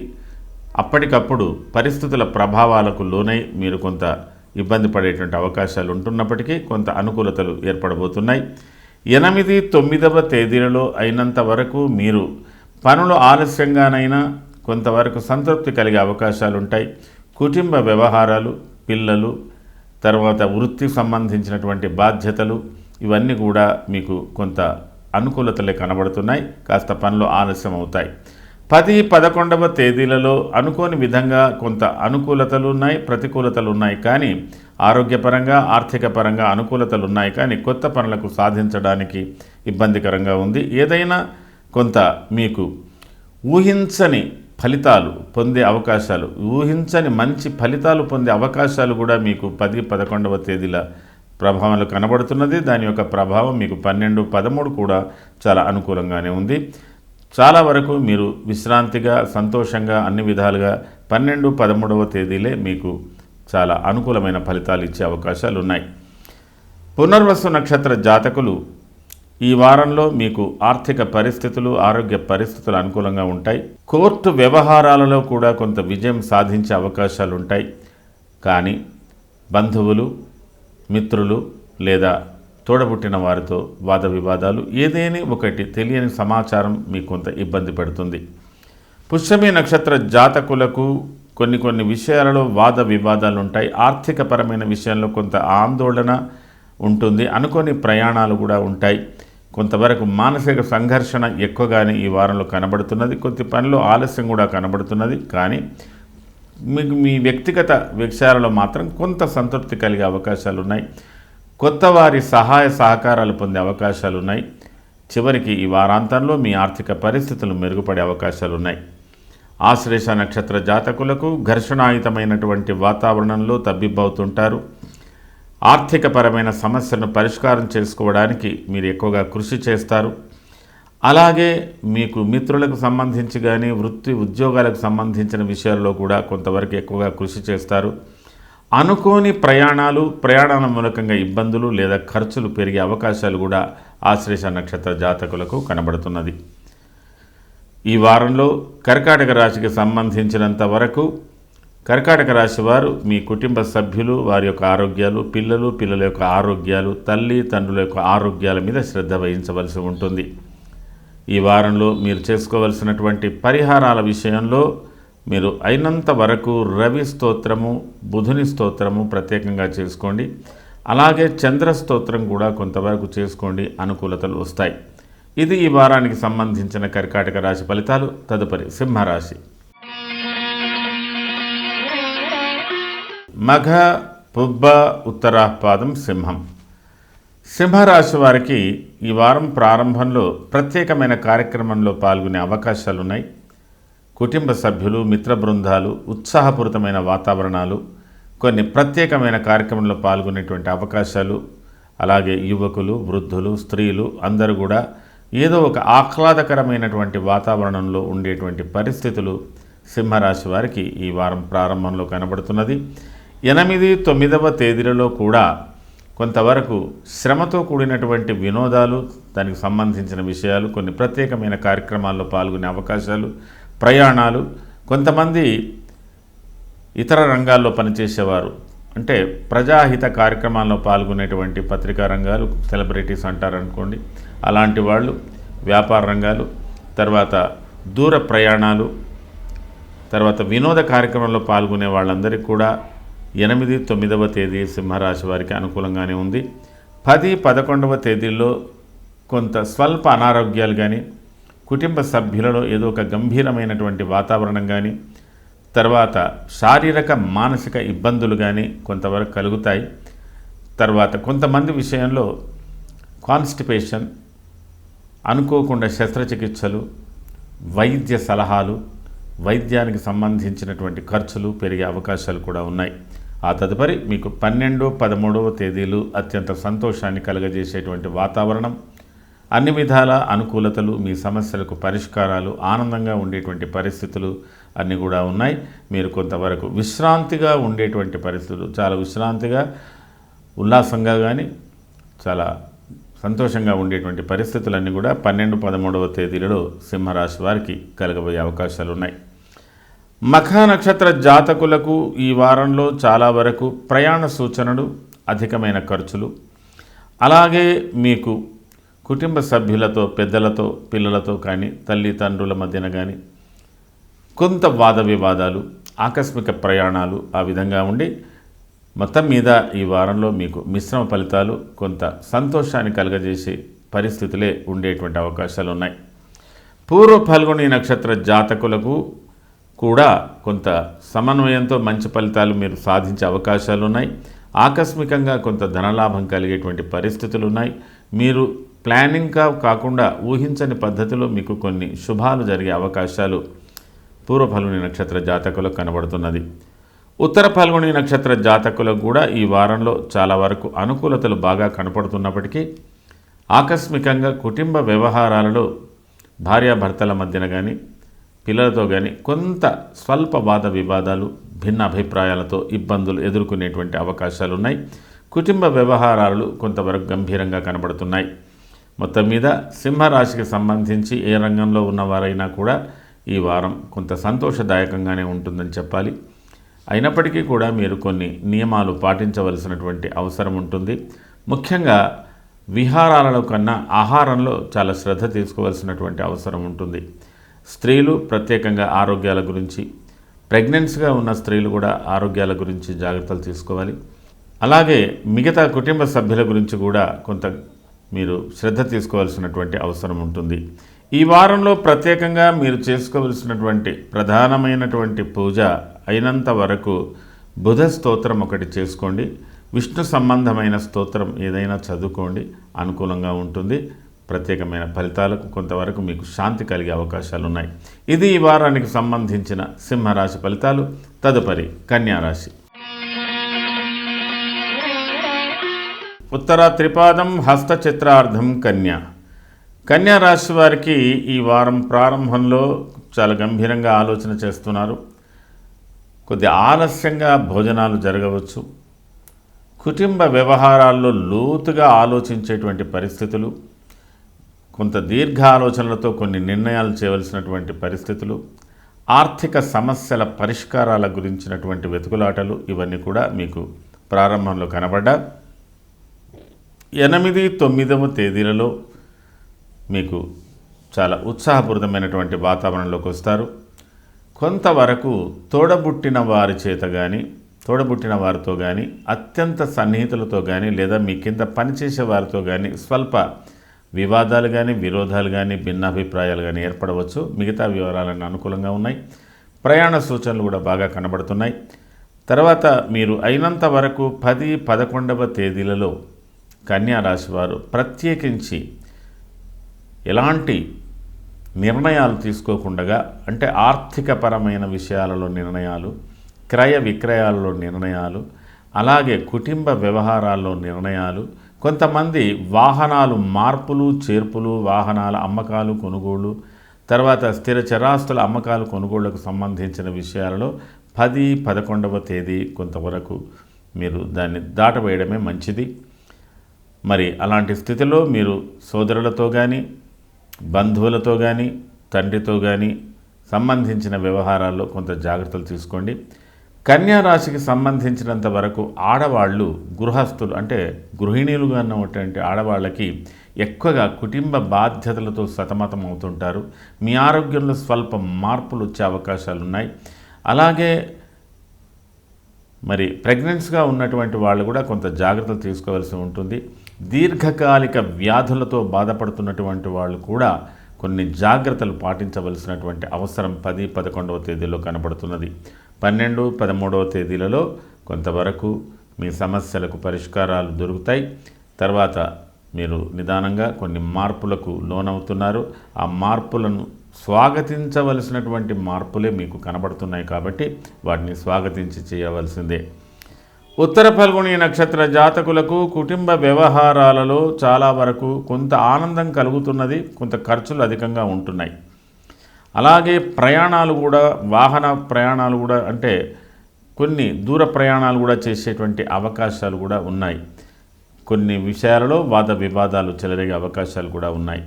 అప్పటికప్పుడు పరిస్థితుల ప్రభావాలకు లోనై మీరు కొంత ఇబ్బంది పడేటువంటి అవకాశాలు ఉంటున్నప్పటికీ కొంత అనుకూలతలు ఏర్పడబోతున్నాయి. 8, 9వ తేదీలలో అయినంత వరకు మీరు పనులు ఆలస్యంగానైనా కొంతవరకు సంతృప్తి కలిగే అవకాశాలు ఉంటాయి. కుటుంబ వ్యవహారాలు, పిల్లలు, తర్వాత వృత్తికి సంబంధించినటువంటి బాధ్యతలు ఇవన్నీ కూడా మీకు కొంత అనుకూలతలే కనబడుతున్నాయి. కాస్త పనులు ఆలస్యం అవుతాయి. 10, 11వ తేదీలలో అనుకోని విధంగా కొంత అనుకూలతలు ఉన్నాయి, ప్రతికూలతలు ఉన్నాయి. కానీ ఆరోగ్యపరంగా ఆర్థిక పరంగా అనుకూలతలు ఉన్నాయి, కానీ కొత్త పనులకు సాధించడానికి ఇబ్బందికరంగా ఉంది. ఏదైనా కొంత మీకు ఊహించని ఫలితాలు పొందే అవకాశాలు, ఊహించని మంచి ఫలితాలు పొందే అవకాశాలు కూడా మీకు 10, 11వ తేదీల ప్రభావాలు కనబడుతున్నది. దాని యొక్క ప్రభావం మీకు 12, 13 కూడా చాలా అనుకూలంగానే ఉంది. చాలా వరకు మీరు విశ్రాంతిగా సంతోషంగా అన్ని విధాలుగా 12, 13వ తేదీలే మీకు చాలా అనుకూలమైన ఫలితాలు ఇచ్చే అవకాశాలు ఉన్నాయి. పునర్వసు నక్షత్ర జాతకులు ఈ వారంలో మీకు ఆర్థిక పరిస్థితులు ఆరోగ్య పరిస్థితులు అనుకూలంగా ఉంటాయి. కోర్టు వ్యవహారాలలో కూడా కొంత విజయం సాధించే అవకాశాలు ఉంటాయి. కానీ బంధువులు, మిత్రులు లేదా తోడబుట్టిన వారితో వాద వివాదాలు, ఏదేని ఒకటి తెలియని సమాచారం మీకు కొంత ఇబ్బంది పెడుతుంది. పుష్యమి నక్షత్ర జాతకులకు కొన్ని విషయాలలో వాద వివాదాలు ఉంటాయి. ఆర్థికపరమైన విషయంలో కొంత ఆందోళన ఉంటుంది. అనుకోని ప్రయాణాలు కూడా ఉంటాయి. కొంతవరకు మానసిక సంఘర్షణ ఎక్కువగానే ఈ వారంలో కనబడుతున్నది. కొద్ది పనిలో ఆలస్యం కూడా కనబడుతున్నది. కానీ మీకు మీ వ్యక్తిగత విషయాలలో మాత్రం కొంత సంతృప్తి కలిగే అవకాశాలు ఉన్నాయి. కొత్త వారి సహాయ సహకారాలు పొందే అవకాశాలు ఉన్నాయి. చివరికి ఈ వారాంతంలో మీ ఆర్థిక పరిస్థితులు మెరుగుపడే అవకాశాలు ఉన్నాయి. ఆశ్లేష నక్షత్ర జాతకులకు ఘర్షణాయుతమైనటువంటి వాతావరణంలో తబ్బిబ్బవుతుంటారు. ఆర్థికపరమైన సమస్యలను పరిష్కారం చేసుకోవడానికి మీరు ఎక్కువగా కృషి చేస్తారు. అలాగే మీకు మిత్రులకు సంబంధించి కానీ వృత్తి ఉద్యోగాలకు సంబంధించిన విషయాల్లో కూడా కొంతవరకు ఎక్కువగా కృషి చేస్తారు. అనుకోని ప్రయాణాల మూలకంగా ఇబ్బందులు లేదా ఖర్చులు పెరిగే అవకాశాలు కూడా ఆశ్లేష నక్షత్ర జాతకులకు కనబడుతున్నది. ఈ వారంలో కర్కాటక రాశికి సంబంధించినంత వరకు కర్కాటక రాశి వారు మీ కుటుంబ సభ్యులు, వారి యొక్క ఆరోగ్యాలు, పిల్లల యొక్క ఆరోగ్యాలు, తల్లి తండ్రుల యొక్క ఆరోగ్యాల మీద శ్రద్ధ వహించవలసి ఉంటుంది. ఈ వారంలో మీరు చేసుకోవలసినటువంటి పరిహారాల విషయంలో మీరు అయినంత వరకు రవి స్తోత్రము, బుధుని స్తోత్రము ప్రత్యేకంగా చేసుకోండి. అలాగే చంద్ర స్తోత్రం కూడా కొంతవరకు చేసుకోండి, అనుకూలతలు వస్తాయి. ఇది ఈ వారానికి సంబంధించిన కర్కాటక రాశి ఫలితాలు. తదుపరి సింహరాశి. మఘ, పుబ్బ, ఉత్తరాపాదం, సింహం. సింహరాశి వారికి ఈ వారం ప్రారంభంలో ప్రత్యేకమైన కార్యక్రమంలో పాల్గొనే అవకాశాలున్నాయి. కుటుంబ సభ్యులు, మిత్ర బృందాలు, ఉత్సాహపూరితమైన వాతావరణాలు, కొన్ని ప్రత్యేకమైన కార్యక్రమంలో పాల్గొనేటువంటి అవకాశాలు, అలాగే యువకులు, వృద్ధులు, స్త్రీలు అందరూ కూడా ఏదో ఒక ఆహ్లాదకరమైనటువంటి వాతావరణంలో ఉండేటువంటి పరిస్థితులు సింహరాశి వారికి ఈ వారం ప్రారంభంలో కనబడుతున్నది. 8, 9వ తేదీలలో కూడా కొంతవరకు శ్రమతో కూడినటువంటి వినోదాలు, దానికి సంబంధించిన విషయాలు, కొన్ని ప్రత్యేకమైన కార్యక్రమాల్లో పాల్గొనే అవకాశాలు, ప్రయాణాలు, కొంతమంది ఇతర రంగాల్లో పనిచేసేవారు అంటే ప్రజాహిత కార్యక్రమాల్లో పాల్గొనేటువంటి పత్రికా రంగాలు, సెలబ్రిటీస్ అంటారనుకోండి, అలాంటి వాళ్ళు, వ్యాపార రంగాలు, తర్వాత దూర ప్రయాణాలు, తర్వాత వినోద కార్యక్రమంలో పాల్గొనే వాళ్ళందరికీ కూడా 8, 9వ తేదీ సింహరాశి వారికి అనుకూలంగానే ఉంది. 10, 11వ తేదీల్లో కొంత స్వల్ప అనారోగ్యాలు కానీ, కుటుంబ సభ్యులలో ఏదో ఒక గంభీరమైనటువంటి వాతావరణం కానీ, తర్వాత శారీరక మానసిక ఇబ్బందులు కానీ కొంతవరకు కలుగుతాయి. తర్వాత కొంతమంది విషయంలో కాన్స్టిపేషన్, అనుకోకుండా శస్త్రచికిత్సలు, వైద్య సలహాలు, వైద్యానికి సంబంధించినటువంటి ఖర్చులు పెరిగే అవకాశాలు కూడా ఉన్నాయి. ఆ తదుపరి మీకు 12, 13వ తేదీలు అత్యంత సంతోషాన్ని కలుగజేసేటువంటి వాతావరణం, అన్ని విధాల అనుకూలతలు, మీ సమస్యలకు పరిష్కారాలు, ఆనందంగా ఉండేటువంటి పరిస్థితులు అన్నీ కూడా ఉన్నాయి. మీరు కొంతవరకు విశ్రాంతిగా ఉండేటువంటి పరిస్థితులు, చాలా విశ్రాంతిగా ఉల్లాసంగా కానీ చాలా సంతోషంగా ఉండేటువంటి పరిస్థితులన్నీ కూడా 12, 13వ తేదీలలో సింహరాశి వారికి కలగబోయే అవకాశాలు ఉన్నాయి. మఖ నక్షత్ర జాతకులకు ఈ వారంలో చాలా వరకు ప్రయాణ సూచనలు, అధికమైన ఖర్చులు, అలాగే మీకు కుటుంబ సభ్యులతో, పెద్దలతో, పిల్లలతో కానీ, తల్లిదండ్రుల మధ్యన కానీ కొంత వాద వివాదాలు, ఆకస్మిక ప్రయాణాలు ఆ విధంగా ఉండి మొత్తం మీద ఈ వారంలో మీకు మిశ్రమ ఫలితాలు, కొంత సంతోషాన్ని కలుగజేసే పరిస్థితులే ఉండేటువంటి అవకాశాలు ఉన్నాయి. పూర్వ ఫల్గుణి నక్షత్ర జాతకులకు కూడా కొంత సమన్వయంతో మంచి ఫలితాలు మీరు సాధించే అవకాశాలు ఉన్నాయి. ఆకస్మికంగా కొంత ధనలాభం కలిగేటువంటి పరిస్థితులు ఉన్నాయి. మీరు ప్లానింగ్గా కాకుండా ఊహించని పద్ధతిలో మీకు కొన్ని శుభాలు జరిగే అవకాశాలు పూర్వ ఫల్గుణి నక్షత్ర జాతకులకు కనబడుతున్నది. ఉత్తర ఫల్గుణి నక్షత్ర జాతకులకు కూడా ఈ వారంలో చాలా వరకు అనుకూలతలు బాగా కనపడుతున్నప్పటికీ ఆకస్మికంగా కుటుంబ వ్యవహారాలలో భార్యాభర్తల మధ్యన కానీ పిల్లలతో కానీ కొంత స్వల్ప వాద వివాదాలు, భిన్న అభిప్రాయాలతో ఇబ్బందులు ఎదుర్కొనేటువంటి అవకాశాలు ఉన్నాయి. కుటుంబ వ్యవహారాలు కొంతవరకు గంభీరంగా కనబడుతున్నాయి. మొత్తం మీద సింహరాశికి సంబంధించి ఏ రంగంలో ఉన్నవారైనా కూడా ఈ వారం కొంత సంతోషదాయకంగానే ఉంటుందని చెప్పాలి. అయినప్పటికీ కూడా మీరు కొన్ని నియమాలు పాటించవలసినటువంటి అవసరం ఉంటుంది. ముఖ్యంగా విహారాలలో కన్నా ఆహారంలో చాలా శ్రద్ధ తీసుకోవాల్సినటువంటి అవసరం ఉంటుంది. స్త్రీలు ప్రత్యేకంగా ఆరోగ్యాల గురించి, ప్రెగ్నెన్సీగా ఉన్న స్త్రీలు కూడా ఆరోగ్యాల గురించి జాగ్రత్తలు తీసుకోవాలి. అలాగే మిగతా కుటుంబ సభ్యుల గురించి కూడా కొంత మీరు శ్రద్ధ తీసుకోవాల్సినటువంటి అవసరం ఉంటుంది. ఈ వారంలో ప్రత్యేకంగా మీరు చేసుకోవలసినటువంటి ప్రధానమైనటువంటి పూజ అయినంత వరకు బుధ స్తోత్రం ఒకటి చేసుకోండి. విష్ణు సంబంధమైన స్తోత్రం ఏదైనా చదువుకోండి, అనుకూలంగా ఉంటుంది. ప్రత్యేకమైన ఫలితాలకు కొంతవరకు మీకు శాంతి కలిగే అవకాశాలు ఉన్నాయి. ఇది ఈ వారానికి సంబంధించిన సింహరాశి ఫలితాలు. తదుపరి కన్యారాశి. ఉత్తర త్రిపాదం హస్త చిత్రార్థం కన్యా రాశి వారికి ఈ వారం ప్రారంభంలో చాలా గంభీరంగా ఆలోచన చేస్తున్నారు. కొద్ది ఆలస్యంగా భోజనాలు జరగవచ్చు. కుటుంబ వ్యవహారాల్లో లోతుగా ఆలోచించేటువంటి పరిస్థితులు, కొంత దీర్ఘ ఆలోచనలతో కొన్ని నిర్ణయాలు చేయవలసినటువంటి పరిస్థితులు, ఆర్థిక సమస్యల పరిష్కారాల గురించినటువంటి వెతుకులాటలు ఇవన్నీ కూడా మీకు ప్రారంభంలో కనబడ్డా 8, 9వ తేదీలలో మీకు చాలా ఉత్సాహపూరితమైనటువంటి వాతావరణంలోకి వస్తారు. కొంతవరకు తోడబుట్టిన వారి చేత కానీ, తోడబుట్టిన వారితో కానీ, అత్యంత సన్నిహితులతో కానీ, లేదా మీ కింద పనిచేసే వారితో కానీ స్వల్ప వివాదాలు కానీ, విరోధాలు కానీ, భిన్నాభిప్రాయాలు కానీ ఏర్పడవచ్చు. మిగతా వివరాలన్నీ అనుకూలంగా ఉన్నాయి. ప్రయాణ సూచనలు కూడా బాగా కనబడుతున్నాయి. తర్వాత మీరు అయినంత వరకు 10, 11వ తేదీలలో కన్యా రాశి వారు ప్రత్యేకించి ఎలాంటి నిర్ణయాలు తీసుకోకుండా, అంటే ఆర్థికపరమైన విషయాలలో నిర్ణయాలు, క్రయ విక్రయాలలో నిర్ణయాలు, అలాగే కుటుంబ వ్యవహారాల్లో నిర్ణయాలు, కొంతమంది వాహనాలు మార్పులు చేర్పులు, వాహనాల అమ్మకాలు కొనుగోళ్ళు, తర్వాత స్థిర చరాస్తుల అమ్మకాలు కొనుగోళ్లకు సంబంధించిన విషయాలలో 10, 11వ తేదీ కొంతవరకు మీరు దాన్ని దాటవేయడమే మంచిది. మరి అలాంటి స్థితిలో మీరు సోదరులతో కానీ, బంధువులతో కానీ, తండ్రితో కానీ సంబంధించిన వ్యవహారాల్లో కొంత జాగ్రత్తలు తీసుకోండి. కన్యా రాశికి సంబంధించినంత వరకు ఆడవాళ్ళు, గృహస్థులు అంటే గృహిణీలుగా ఉన్నటువంటి ఆడవాళ్ళకి ఎక్కువగా కుటుంబ బాధ్యతలతో సతమతం అవుతుంటారు. మీ ఆరోగ్యంలో స్వల్ప మార్పులు వచ్చే అవకాశాలు ఉన్నాయి. అలాగే మరి ప్రెగ్నెన్సీగా ఉన్నటువంటి వాళ్ళు కూడా కొంత జాగ్రత్తలు తీసుకోవాల్సి ఉంటుంది. దీర్ఘకాలిక వ్యాధులతో బాధపడుతున్నటువంటి వాళ్ళు కూడా కొన్ని జాగ్రత్తలు పాటించవలసినటువంటి అవసరం 10, 11వ తేదీలో కనబడుతున్నది. 12, 13వ తేదీలలో కొంతవరకు మీ సమస్యలకు పరిష్కారాలు దొరుకుతాయి. తర్వాత మీరు నిదానంగా కొన్ని మార్పులకు లోనవుతున్నారు. ఆ మార్పులను స్వాగతించవలసినటువంటి మార్పులే మీకు కనబడుతున్నాయి కాబట్టి వాటిని స్వాగతించి చేయవలసిందే. ఉత్తర ఫల్గుణి నక్షత్ర జాతకులకు కుటుంబ వ్యవహారాలలో చాలా వరకు కొంత ఆనందం కలుగుతున్నది, కొంత ఖర్చులు అధికంగా ఉంటున్నాయి. అలాగే ప్రయాణాలు కూడా, వాహన ప్రయాణాలు కూడా, అంటే కొన్ని దూర ప్రయాణాలు కూడా చేసేటువంటి అవకాశాలు కూడా ఉన్నాయి. కొన్ని విషయాలలో వాద వివాదాలు చెలరేగే అవకాశాలు కూడా ఉన్నాయి.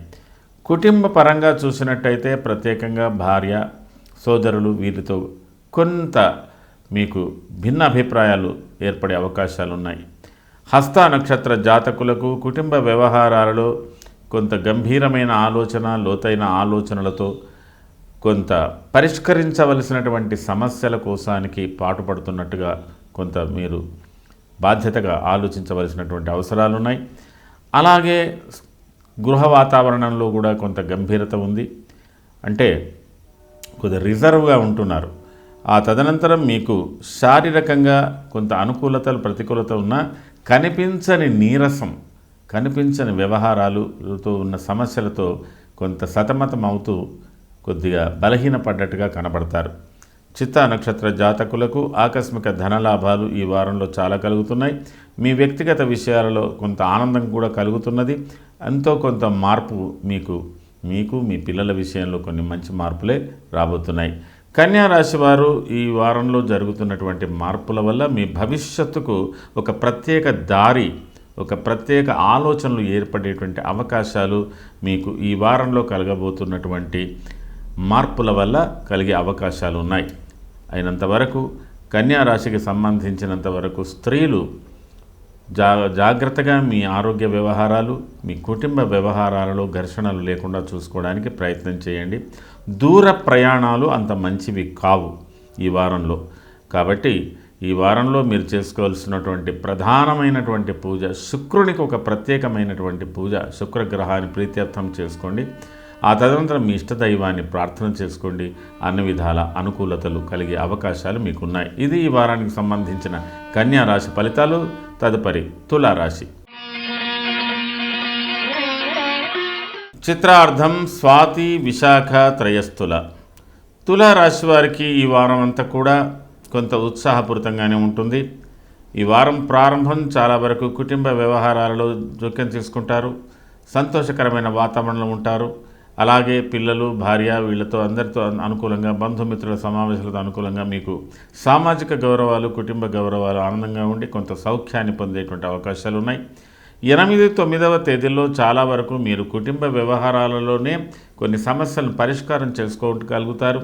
కుటుంబ పరంగా చూసినట్టయితే ప్రత్యేకంగా భార్య, సోదరులు వీరితో కొంత మీకు భిన్న అభిప్రాయాలు ఏర్పడే అవకాశాలు ఉన్నాయి. హస్త నక్షత్ర జాతకులకు కుటుంబ వ్యవహారాలలో కొంత గంభీరమైన ఆలోచన, లోతైన ఆలోచనలతో కొంత పరిష్కరించవలసినటువంటి సమస్యల కోసానికి పాటుపడుతున్నట్టుగా కొంత మీరు బాధ్యతగా ఆలోచించవలసినటువంటి అవసరాలు ఉన్నాయి. అలాగే గృహ వాతావరణంలో కూడా కొంత గంభీరత ఉంది. అంటే కొద్దిగా రిజర్వ్గా ఉంటున్నారు. ఆ తదనంతరం మీకు శారీరకంగా కొంత అనుకూలతలు ప్రతికూలత ఉన్నా కనిపించని నీరసం, కనిపించని వ్యవహారాలతో ఉన్న సమస్యలతో కొంత సతమతం అవుతూ కొద్దిగా బలహీనపడ్డట్టుగా కనబడతారు. చిత్తా నక్షత్ర జాతకులకు ఆకస్మిక ధనలాభాలు ఈ వారంలో చాలా కలుగుతున్నాయి. మీ వ్యక్తిగత విషయాలలో కొంత ఆనందం కూడా కలుగుతున్నది. ఎంతో కొంత మార్పు మీకు మీ పిల్లల విషయంలో కొన్ని మంచి మార్పులే రాబోతున్నాయి. కన్యా రాశి వారు ఈ వారంలో జరుగుతున్నటువంటి మార్పుల వల్ల మీ భవిష్యత్తుకు ఒక ప్రత్యేక దారి, ఒక ప్రత్యేక ఆలోచనలు ఏర్పడేటువంటి అవకాశాలు మీకు ఈ వారంలో కలగబోతున్నటువంటి మార్పుల వల్ల కలిగే అవకాశాలు ఉన్నాయి. అయినంతవరకు కన్యా రాశికి సంబంధించినంత వరకు స్త్రీలు జాగ్రత్తగా మీ ఆరోగ్య వ్యవహారాలు, మీ కుటుంబ వ్యవహారాలలో ఘర్షణలు లేకుండా చూసుకోవడానికి ప్రయత్నం చేయండి. దూర ప్రయాణాలు అంత మంచివి కావు ఈ వారంలో. కాబట్టి ఈ వారంలో మీరు చేసుకోవాల్సినటువంటి ప్రధానమైనటువంటి పూజ, శుక్రునికి ఒక ప్రత్యేకమైనటువంటి పూజ, శుక్రగ్రహాన్ని ప్రీత్యర్థం చేసుకోండి. ఆ తదనంతరం మీ ఇష్టదైవాన్ని ప్రార్థన చేసుకోండి. అన్ని విధాల అనుకూలతలు కలిగే అవకాశాలు మీకున్నాయి. ఇది ఈ వారానికి సంబంధించిన కన్యా రాశి ఫలితాలు. తదుపరి తులారాశి. చిత్రార్థం స్వాతి విశాఖ త్రయస్థుల. తులారాశి వారికి ఈ వారం అంతా కూడా కొంత ఉత్సాహపూరితంగానే ఉంటుంది. ఈ వారం ప్రారంభం చాలా వరకు కుటుంబ వ్యవహారాలలో జోక్యం తీసుకుంటారు. సంతోషకరమైన వాతావరణంలో ఉంటారు. అలాగే పిల్లలు, భార్య వీళ్ళతో అందరితో అనుకూలంగా, బంధుమిత్రుల సమావేశాలతో అనుకూలంగా మీకు సామాజిక గౌరవాలు, కుటుంబ గౌరవాలు ఆనందంగా ఉండి కొంత సౌఖ్యాన్ని పొందేటువంటి అవకాశాలు ఉన్నాయి. 8, 9వ తేదీల్లో చాలా వరకు మీరు కుటుంబ వ్యవహారాలలోనే కొన్ని సమస్యలను పరిష్కారం చేసుకోగలుగుతారు.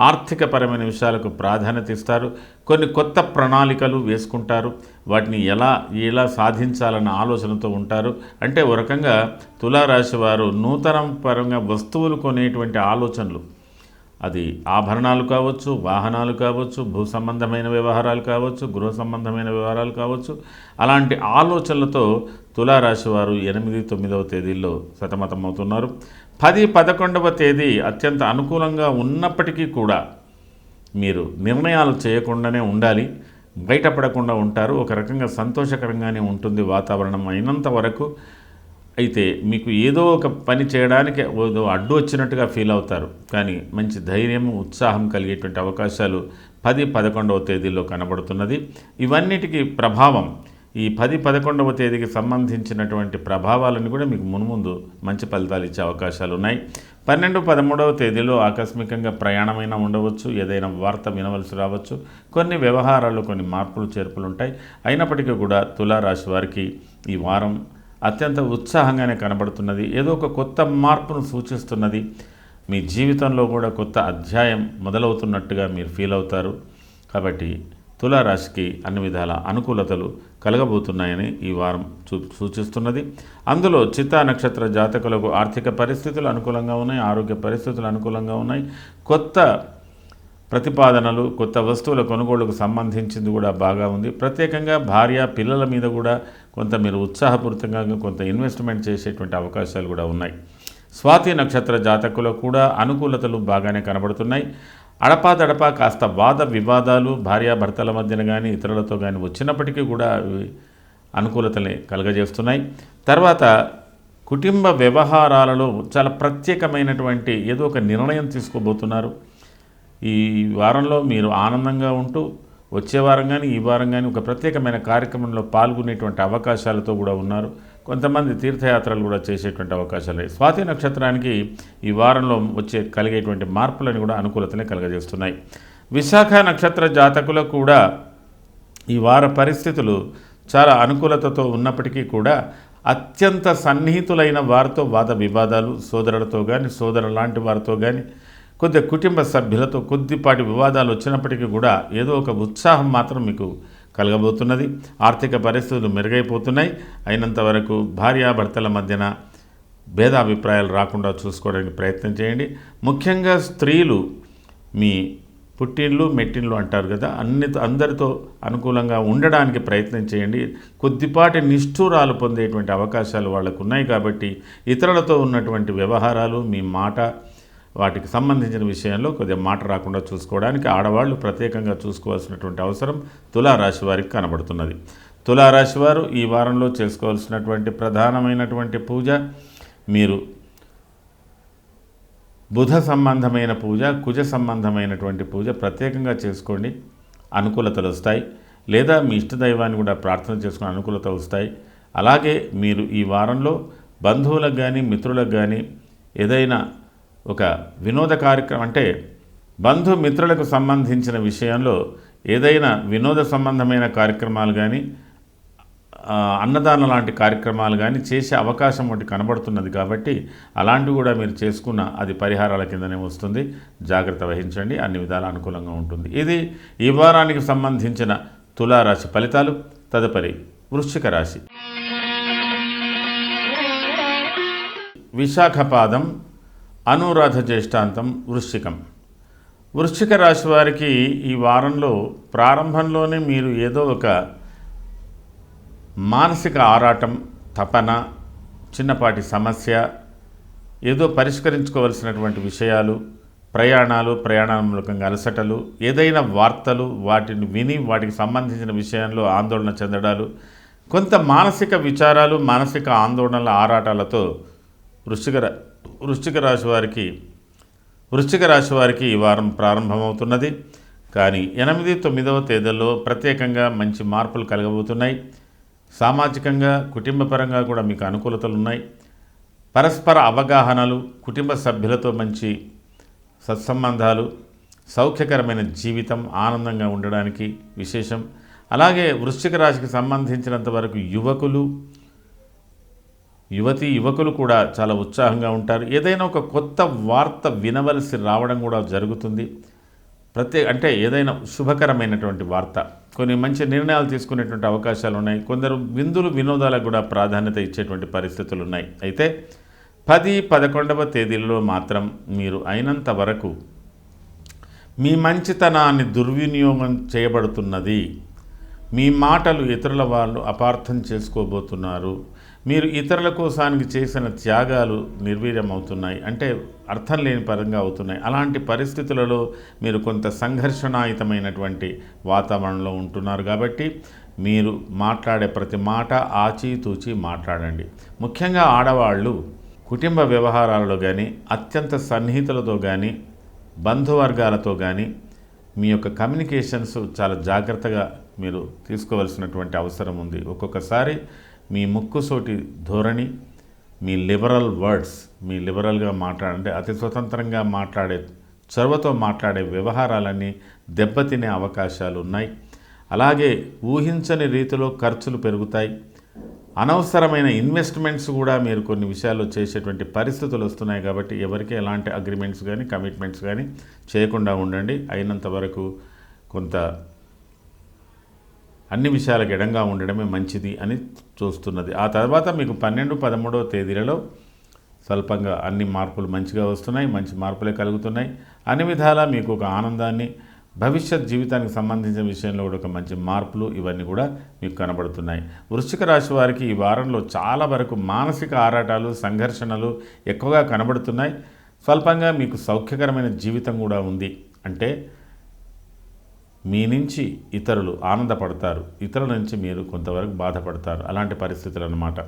ఆర్థికపరమైన విషయాలకు ప్రాధాన్యత ఇస్తారు. కొన్ని కొత్త ప్రణాళికలు వేసుకుంటారు. వాటిని ఎలా సాధించాలన్న ఆలోచనతో ఉంటారు. అంటే ఒక రకంగా తులారాశి వారు నూతన పరంగా వస్తువులు కొనేటువంటి ఆలోచనలు, అది ఆభరణాలు కావచ్చు, వాహనాలు కావచ్చు, భూ సంబంధమైన వ్యవహారాలు కావచ్చు, గృహ సంబంధమైన వ్యవహారాలు కావచ్చు, అలాంటి ఆలోచనలతో తులారాశి వారు 8, 9వ తేదీల్లో సతమతమవుతున్నారు. 10, 11వ తేదీ అత్యంత అనుకూలంగా ఉన్నప్పటికీ కూడా మీరు నిర్ణయాలు చేయకుండానే ఉండాలి. బయటపడకుండా ఉంటారు. ఒక రకంగా సంతోషకరంగానే ఉంటుంది వాతావరణం అయినంత వరకు. అయితే మీకు ఏదో ఒక పని చేయడానికి ఏదో అడ్డు వచ్చినట్టుగా ఫీల్ అవుతారు. కానీ మంచి ధైర్యం, ఉత్సాహం కలిగేటువంటి అవకాశాలు 10, 11వ తేదీల్లో కనబడుతున్నది. ఇవన్నిటికీ ప్రభావం ఈ 10, 11వ తేదీకి సంబంధించినటువంటి ప్రభావాలను కూడా మీకు మున్ముందు మంచి ఫలితాలు ఇచ్చే అవకాశాలు ఉన్నాయి. 12, 13వ తేదీలో ఆకస్మికంగా ప్రయాణమైనా ఉండవచ్చు. ఏదైనా వార్త వినవలసి రావచ్చు. కొన్ని వ్యవహారాల్లో కొన్ని మార్పులు చేర్పులు ఉంటాయి. అయినప్పటికీ కూడా తులారాశి వారికి ఈ వారం అత్యంత ఉత్సాహంగానే కనబడుతున్నది. ఏదో ఒక కొత్త మార్పును సూచిస్తున్నది. మీ జీవితంలో కూడా కొత్త అధ్యాయం మొదలవుతున్నట్టుగా మీరు ఫీల్ అవుతారు. కాబట్టి తులారాశికి అన్ని విధాల అనుకూలతలు కలగబోతున్నాయని ఈ వారం సూచిస్తున్నది. అందులో చిత్తా నక్షత్ర జాతకులకు ఆర్థిక పరిస్థితులు అనుకూలంగా ఉన్నాయి. ఆరోగ్య పరిస్థితులు అనుకూలంగా ఉన్నాయి. కొత్త ప్రతిపాదనలు, కొత్త వస్తువుల కొనుగోలుకు సంబంధించింది కూడా బాగా ఉంది. ప్రత్యేకంగా భార్య, పిల్లల మీద కూడా కొంత మీరు ఉత్సాహపూరితంగా కొంత ఇన్వెస్ట్మెంట్ చేసేటువంటి అవకాశాలు కూడా ఉన్నాయి. స్వాతి నక్షత్ర జాతకులకు కూడా అనుకూలతలు బాగానే కనబడుతున్నాయి. అడపాదడపా కాస్త వాద వివాదాలు భార్యాభర్తల మధ్యన కానీ ఇతరులతో కానీ వచ్చినప్పటికీ కూడా అనుకూలతలే కలగజేస్తున్నాయి. తర్వాత కుటుంబ వ్యవహారాలలో చాలా ప్రత్యేకమైనటువంటి ఏదో ఒక నిర్ణయం తీసుకోబోతున్నారు. ఈ వారంలో మీరు ఆనందంగా ఉంటూ వచ్చే వారం కానీ ఈ వారం కానీ ఒక ప్రత్యేకమైన కార్యక్రమంలో పాల్గొనేటువంటి అవకాశాలతో కూడా ఉన్నారు. కొంతమంది తీర్థయాత్రలు కూడా చేసేటువంటి అవకాశాలు. స్వాతి నక్షత్రానికి ఈ వారంలో కలిగేటువంటి మార్పులను కూడా అనుకూలతనే కలగజేస్తున్నాయి. విశాఖ నక్షత్ర జాతకులకు కూడా ఈ వార పరిస్థితులు చాలా అనుకూలతతో ఉన్నప్పటికీ కూడా అత్యంత సన్నిహితులైన వారితో వాద వివాదాలు, సోదరులతో కానీ సోదరు లాంటి వారితో కానీ కొద్ది కుటుంబ సభ్యులతో కొద్దిపాటి వివాదాలు వచ్చినప్పటికీ కూడా ఏదో ఒక ఉత్సాహం మాత్రం మీకు కలగబోతున్నది. ఆర్థిక పరిస్థితులు మెరుగైపోతున్నాయి. అయినంత వరకు భార్యాభర్తల మధ్యన భేదాభిప్రాయాలు రాకుండా చూసుకోవడానికి ప్రయత్నం చేయండి. ముఖ్యంగా స్త్రీలు మీ పుట్టిళ్ళు మెట్టిళ్ళు అంటారు కదా, అందరితో అనుకూలంగా ఉండడానికి ప్రయత్నం చేయండి. కొద్దిపాటి నిష్ఠూరాలు పొందేటువంటి అవకాశాలు వాళ్ళకు ఉన్నాయి. కాబట్టి ఇతరులతో ఉన్నటువంటి వ్యవహారాలు, మీ మాట వాటికి సంబంధించిన విషయంలో కొద్దిగా మాట రాకుండా చూసుకోవడానికి ఆడవాళ్ళు ప్రత్యేకంగా చూసుకోవాల్సినటువంటి అవసరం తులారాశి వారికి కనబడుతున్నది. తులారాశి వారు ఈ వారంలో చేసుకోవాల్సినటువంటి ప్రధానమైనటువంటి పూజ, మీరు బుధ సంబంధమైన పూజ, కుజ సంబంధమైనటువంటి పూజ ప్రత్యేకంగా చేసుకోండి, అనుకూలతలు వస్తాయి. లేదా మీ ఇష్టదైవాన్ని కూడా ప్రార్థన చేసుకుని అనుకూలత వస్తాయి. అలాగే మీరు ఈ వారంలో బంధువులకు కానీ మిత్రులకు కానీ ఏదైనా ఒక వినోద కార్యక్రమం, అంటే బంధుమిత్రులకు సంబంధించిన విషయంలో ఏదైనా వినోద సంబంధమైన కార్యక్రమాలు కానీ అన్నదానం లాంటి కార్యక్రమాలు కానీ చేసే అవకాశం ఒకటి కనబడుతున్నది. కాబట్టి అలాంటివి కూడా మీరు చేసుకున్న అది పరిహారాల కిందనే వస్తుంది. జాగ్రత్త వహించండి, అన్ని విధాల అనుకూలంగా ఉంటుంది. ఇది ఈ వారానికి సంబంధించిన తులారాశి ఫలితాలు. తదుపరి వృశ్చిక రాశి. విశాఖపాదం, అనురాధ జ్యేష్ఠాంతం, వృశ్చికం. వృశ్చిక రాశి వారికి ఈ వారంలో ప్రారంభంలోనే మీరు ఏదో ఒక మానసిక ఆరాటం, తపన, చిన్నపాటి సమస్య, ఏదో పరిష్కరించుకోవలసినటువంటి విషయాలు, ప్రయాణాల మూలకంగా అలసటలు, ఏదైనా వార్తలు వాటిని విని వాటికి సంబంధించిన విషయంలో ఆందోళన చెందడాలు, కొంత మానసిక విచారాలు, మానసిక ఆందోళనల ఆరాటాలతో వృశ్చిక రాశి వారికి ఈ వారం ప్రారంభమవుతున్నది. కానీ 8, 9వ తేదీల్లో ప్రత్యేకంగా మంచి మార్పులు కలగబోతున్నాయి. సామాజికంగా, కుటుంబపరంగా కూడా మీకు అనుకూలతలు ఉన్నాయి. పరస్పర అవగాహనలు, కుటుంబ సభ్యులతో మంచి సత్సంబంధాలు, సౌఖ్యకరమైన జీవితం, ఆనందంగా ఉండడానికి విశేషం. అలాగే వృశ్చిక రాశికి సంబంధించినంత వరకు యువకులు కూడా చాలా ఉత్సాహంగా ఉంటారు. ఏదైనా ఒక కొత్త వార్త వినవలసి రావడం కూడా జరుగుతుంది. అంటే ఏదైనా శుభకరమైనటువంటి వార్త, కొన్ని మంచి నిర్ణయాలు తీసుకునేటువంటి అవకాశాలు ఉన్నాయి. కొందరు విందులు వినోదాలకు కూడా ప్రాధాన్యత ఇచ్చేటువంటి పరిస్థితులు ఉన్నాయి. అయితే 10, 11వ తేదీలలో మాత్రం మీరు అయినంత వరకు మీ మంచితనాన్ని దుర్వినియోగం చేయబడుతున్నది. మీ మాటలు ఇతరుల వాళ్ళు అపార్థం చేసుకోబోతున్నారు. మీరు ఇతరుల కోసానికి చేసిన త్యాగాలు నిర్వీర్యమవుతున్నాయి, అంటే అర్థం లేని పరంగా అవుతున్నాయి. అలాంటి పరిస్థితులలో మీరు కొంత సంఘర్షణాయుతమైనటువంటి వాతావరణంలో ఉంటున్నారు. కాబట్టి మీరు మాట్లాడే ప్రతి మాట ఆచితూచి మాట్లాడండి. ముఖ్యంగా ఆడవాళ్ళు కుటుంబ వ్యవహారాలలో కానీ, అత్యంత సన్నిహితులతో కానీ, బంధువర్గాలతో కానీ మీ యొక్క కమ్యూనికేషన్స్ చాలా జాగ్రత్తగా మీరు తీసుకోవాల్సినటువంటి అవసరం ఉంది. ఒక్కొక్కసారి మీ ముక్కుసోటి ధోరణి, మీ లిబరల్గా మాట్లాడంటే అతి స్వతంత్రంగా మాట్లాడే, చొరవతో మాట్లాడే వ్యవహారాలన్నీ దెబ్బతినే అవకాశాలు ఉన్నాయి. అలాగే ఊహించని రీతిలో ఖర్చులు పెరుగుతాయి. అనవసరమైన ఇన్వెస్ట్మెంట్స్ కూడా మీరు కొన్ని విషయాల్లో చేసేటువంటి పరిస్థితులు వస్తున్నాయి. కాబట్టి ఎవరికి ఎలాంటి అగ్రిమెంట్స్ కానీ కమిట్మెంట్స్ కానీ చేయకుండా ఉండండి. అయినంత వరకు కొంత అన్ని విషయాలకు ఎడంగా ఉండడమే మంచిది అని చూస్తున్నది. ఆ తర్వాత మీకు 12, 13వ తేదీలలో స్వల్పంగా అన్ని మార్పులు మంచిగా వస్తున్నాయి, మంచి మార్పులే కలుగుతున్నాయి. అన్ని విధాలా మీకు ఒక ఆనందాన్ని, భవిష్యత్ జీవితానికి సంబంధించిన విషయంలో కూడా ఒక మంచి మార్పులు ఇవన్నీ కూడా మీకు కనబడుతున్నాయి. వృశ్చిక రాశి వారికి ఈ వారంలో చాలా వరకు మానసిక ఆరాటాలు, సంఘర్షణలు ఎక్కువగా కనబడుతున్నాయి. స్వల్పంగా మీకు సౌఖ్యకరమైన జీవితం కూడా ఉంది. అంటే మీ నుంచి ఇతరులు ఆనందపడతారు, ఇతరుల నుంచి మీరు కొంతవరకు బాధపడతారు. అలాంటి పరిస్థితులు అన్నమాట.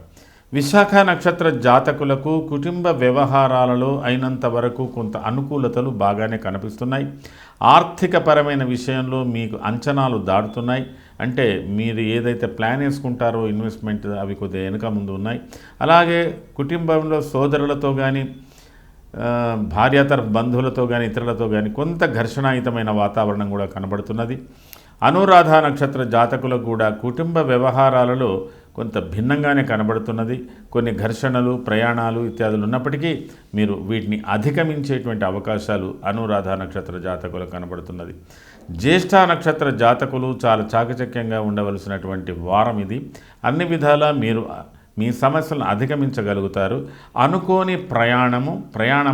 విశాఖ నక్షత్ర జాతకులకు కుటుంబ వ్యవహారాలలో అయినంత వరకు కొంత అనుకూలతలు బాగానే కనిపిస్తున్నాయి. ఆర్థికపరమైన విషయంలో మీకు అంచనాలు దాటుతున్నాయి. అంటే మీరు ఏదైతే ప్లాన్ వేసుకుంటారో ఇన్వెస్ట్మెంట్ అవి కొద్దిగా వెనుక ముందు ఉన్నాయి. అలాగే కుటుంబంలో సోదరులతో కానీ, భార్యాతర బంధువులతో కానీ, ఇతరులతో కానీ కొంత ఘర్షణాయుతమైన వాతావరణం కూడా కనబడుతున్నది. అనురాధ నక్షత్ర జాతకులకు కూడా కుటుంబ వ్యవహారాలలో కొంత భిన్నంగానే కనబడుతున్నది. కొన్ని ఘర్షణలు, ప్రయాణాలు ఇత్యాదులు ఉన్నప్పటికీ మీరు వీటిని అధిగమించేటువంటి అవకాశాలు అనురాధ నక్షత్ర జాతకులకు కనబడుతున్నది. జ్యేష్ఠ నక్షత్ర జాతకులు చాలా చాకచక్యంగా ఉండవలసినటువంటి వారం ఇది. అన్ని విధాలా మీరు మీ సమస్యలను అధిగమించగలుగుతారు. అనుకోని ప్రయాణం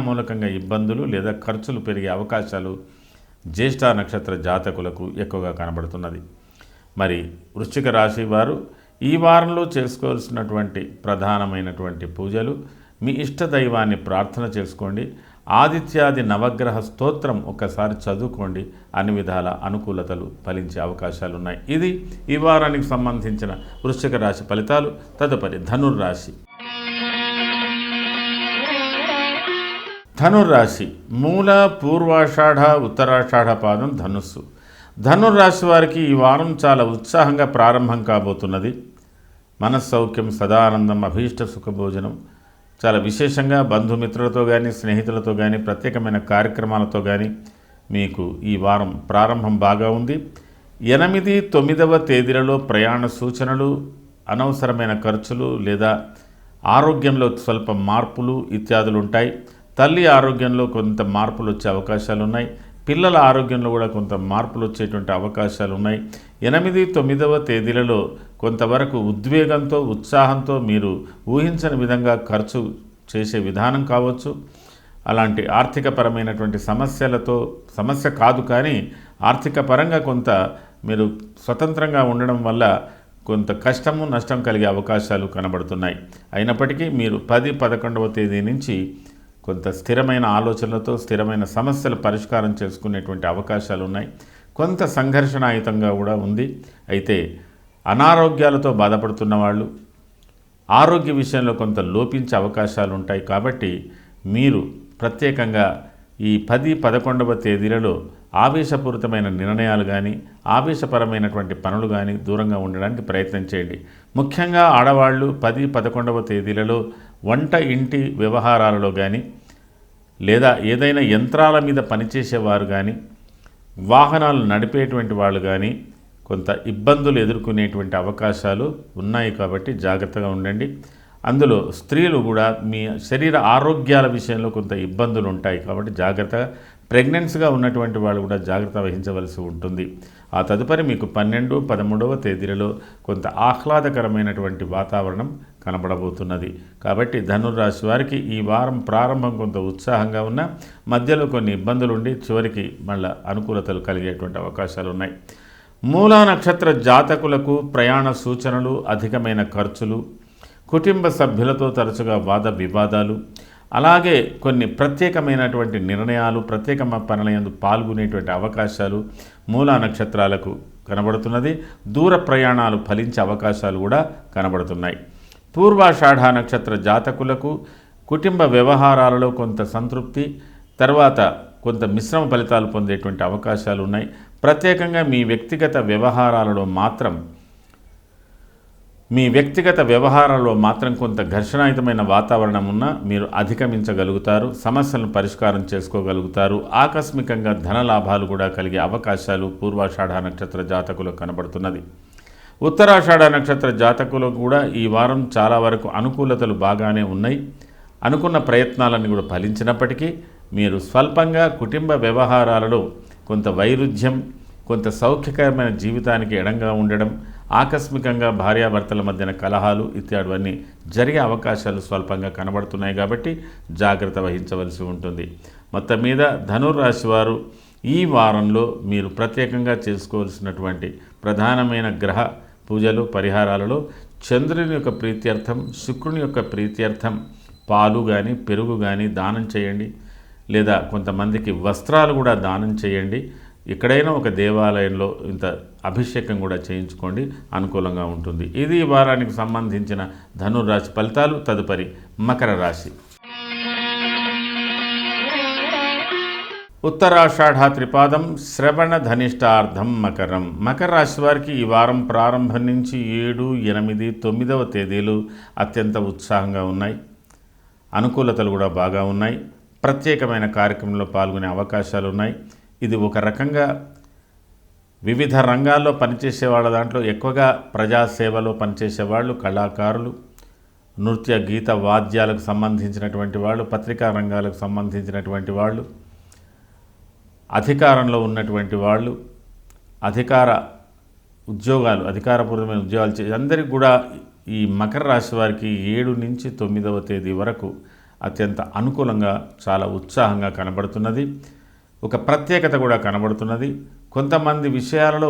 మూలకంగా ఇబ్బందులు లేదా ఖర్చులు పెరిగే అవకాశాలు జ్యేష్ఠ నక్షత్ర జాతకులకు ఎక్కువగా కనబడుతున్నది. మరి వృశ్చిక రాశి వారు ఈ వారంలో చేసుకోవాల్సినటువంటి ప్రధానమైనటువంటి పూజలు, మీ ఇష్టదైవాన్ని ప్రార్థన చేసుకోండి, ఆదిత్యాది నవగ్రహ స్తోత్రం ఒక్కసారి చదువుకోండి. అన్ని విధాల అనుకూలతలు ఫలించే అవకాశాలు ఉన్నాయి. ఇది ఈ వారానికి సంబంధించిన వృశ్చిక రాశి ఫలితాలు. తదుపరి ధనుర్రాశి. ధనుర్రాశి మూల, పూర్వాషాఢ, ఉత్తరాషాఢ పాదం ధనుస్సు. ధనుర్రాశి వారికి ఈ వారం చాలా ఉత్సాహంగా ప్రారంభం కాబోతున్నది. మనస్సౌఖ్యం, సదానందం, అభీష్ట సుఖభోజనం, చాలా విశేషంగా బంధుమిత్రులతో కానీ స్నేహితులతో కానీ ప్రత్యేకమైన కార్యక్రమాలతో కానీ మీకు ఈ వారం ప్రారంభం బాగా ఉంది. 8, 9వ తేదీలలో ప్రయాణ సూచనలు, అనవసరమైన ఖర్చులు లేదా ఆరోగ్యంలో స్వల్ప మార్పులు ఇత్యాదులు ఉంటాయి. తల్లి ఆరోగ్యంలో కొంత మార్పులు వచ్చే అవకాశాలు ఉన్నాయి. పిల్లల ఆరోగ్యంలో కూడా కొంత మార్పులు వచ్చేటువంటి అవకాశాలు ఉన్నాయి. 8, 9వ తేదీలలో కొంతవరకు ఉద్వేగంతో, ఉత్సాహంతో మీరు ఊహించని విధంగా ఖర్చు చేసే విధానం కావచ్చు. అలాంటి ఆర్థికపరమైనటువంటి సమస్య కాదు కానీ ఆర్థిక పరంగా కొంత మీరు స్వతంత్రంగా ఉండడం వల్ల కొంత కష్టము, నష్టం కలిగే అవకాశాలు కనబడుతున్నాయి. అయినప్పటికీ మీరు 10, 11వ తేదీ నుంచి కొంత స్థిరమైన ఆలోచనలతో స్థిరమైన సమస్యల పరిష్కారం చేసుకునేటువంటి అవకాశాలు ఉన్నాయి. కొంత సంఘర్షణాయుతంగా కూడా ఉంది. అయితే అనారోగ్యాలతో బాధపడుతున్న వాళ్ళు ఆరోగ్య విషయంలో కొంత లోపించే అవకాశాలు ఉంటాయి. కాబట్టి మీరు ప్రత్యేకంగా ఈ 10, 11వ తేదీలలో ఆవేశపూరితమైన నిర్ణయాలు కానీ ఆవేశపరమైనటువంటి పనులు కానీ దూరంగా ఉండడానికి ప్రయత్నం చేయండి. ముఖ్యంగా ఆడవాళ్ళు 10, 11వ తేదీలలో వంట, ఇంటి వ్యవహారాలలో కానీ లేదా ఏదైనా యంత్రాల మీద పనిచేసేవారు కానీ వాహనాలు నడిపేటువంటి వాళ్ళు కానీ కొంత ఇబ్బందులు ఎదుర్కొనేటువంటి అవకాశాలు ఉన్నాయి. కాబట్టి జాగ్రత్తగా ఉండండి. అందులో స్త్రీలు కూడా మీ శరీర ఆరోగ్యాల విషయంలో కొంత ఇబ్బందులు ఉంటాయి. కాబట్టి జాగ్రత్తగా, ప్రెగ్నెన్సీగా ఉన్నటువంటి వాళ్ళు కూడా జాగ్రత్త వహించవలసి ఉంటుంది. ఆ తదుపరి మీకు 12, 13వ తేదీలలో కొంత ఆహ్లాదకరమైనటువంటి వాతావరణం కనబడబోతున్నది. కాబట్టి ధనుర్రాశి వారికి ఈ వారం ప్రారంభం కొంత ఉత్సాహంగా ఉన్న మధ్యలో కొన్ని ఇబ్బందులు ఉండి చివరికి మళ్ళీ అనుకూలతలు కలిగేటువంటి అవకాశాలు ఉన్నాయి. మూలా నక్షత్ర జాతకులకు ప్రయాణ సూచనలు, అధికమైన ఖర్చులు, కుటుంబ సభ్యులతో తరచుగా వాద వివాదాలు, అలాగే కొన్ని ప్రత్యేకమైనటువంటి నిర్ణయాలు, ప్రత్యేకమైన పనులందు పాల్గొనేటువంటి అవకాశాలు మూలా నక్షత్రాలకు కనబడుతున్నది. దూర ప్రయాణాలు ఫలించే అవకాశాలు కూడా కనబడుతున్నాయి. పూర్వాషాఢ నక్షత్ర జాతకులకు కుటుంబ వ్యవహారాలలో కొంత సంతృప్తి, తర్వాత కొంత మిశ్రమ ఫలితాలు పొందేటువంటి అవకాశాలు ఉన్నాయి. ప్రత్యేకంగా మీ వ్యక్తిగత వ్యవహారాల్లో మాత్రం కొంత ఘర్షణాయుతమైన వాతావరణం ఉన్నా మీరు అధిగమించగలుగుతారు, సమస్యలను పరిష్కారం చేసుకోగలుగుతారు. ఆకస్మికంగా ధన లాభాలు కూడా కలిగే అవకాశాలు పూర్వాషాఢ నక్షత్ర జాతకులకు కనబడుతున్నది. ఉత్తరాషాఢ నక్షత్ర జాతకులకు కూడా ఈ వారం చాలా వరకు అనుకూలతలు బాగానే ఉన్నాయి. అనుకున్న ప్రయత్నాలన్నీ కూడా ఫలించినప్పటికీ మీరు స్వల్పంగా కుటుంబ వ్యవహారాలలో కొంత వైరుధ్యం, కొంత సౌఖ్యకరమైన జీవితానికి ఎడంగా ఉండడం, ఆకస్మికంగా భార్యాభర్తల మధ్యన కలహాలు ఇత్యాదివన్నీ జరిగే అవకాశాలు స్వల్పంగా కనబడుతున్నాయి. కాబట్టి జాగ్రత్త వహించవలసి ఉంటుంది. మొత్తం మీద ధనుర్రాశి వారు ఈ వారంలో మీరు ప్రత్యేకంగా చేసుకోవాల్సినటువంటి ప్రధానమైన గ్రహ పూజలు, పరిహారాలలో చంద్రుని యొక్క ప్రీత్యర్థం, శుక్రుని యొక్క ప్రీత్యర్థం పాలు కానీ పెరుగు కానీ దానం చేయండి. లేదా కొంతమందికి వస్త్రాలు కూడా దానం చేయండి. ఎక్కడైనా ఒక దేవాలయంలో ఇంత అభిషేకం కూడా చేయించుకోండి, అనుకూలంగా ఉంటుంది. ఇది ఈ వారానికి సంబంధించిన ధనుర్రాశి ఫలితాలు. తదుపరి మకర రాశి. ఉత్తరాషాఢ త్రిపాదం శ్రవణ ధనిష్టార్థం మకరం. మకర రాశి వారికి ఈ వారం ప్రారంభం నుంచి 7, 8, 9వ తేదీలు అత్యంత ఉత్సాహంగా ఉన్నాయి. అనుకూలతలు కూడా బాగా ఉన్నాయి. ప్రత్యేకమైన కార్యక్రమంలో పాల్గొనే అవకాశాలు ఉన్నాయి. ఇది ఒక రకంగా వివిధ రంగాల్లో పనిచేసే వాళ్ళ దాంట్లో ఎక్కువగా ప్రజాసేవలో పనిచేసేవాళ్ళు, కళాకారులు, నృత్య గీత వాద్యాలకు సంబంధించినటువంటి వాళ్ళు, పత్రికా రంగాలకు సంబంధించినటువంటి వాళ్ళు, అధికారంలో ఉన్నటువంటి వాళ్ళు, అధికారపూర్వమైన ఉద్యోగాలు అందరికీ కూడా ఈ మకర రాశి వారికి 7 నుంచి 9వ తేదీ వరకు అత్యంత అనుకూలంగా, చాలా ఉత్సాహంగా కనబడుతున్నది. ఒక ప్రత్యేకత కూడా కనబడుతున్నది. కొంతమంది విషయాలలో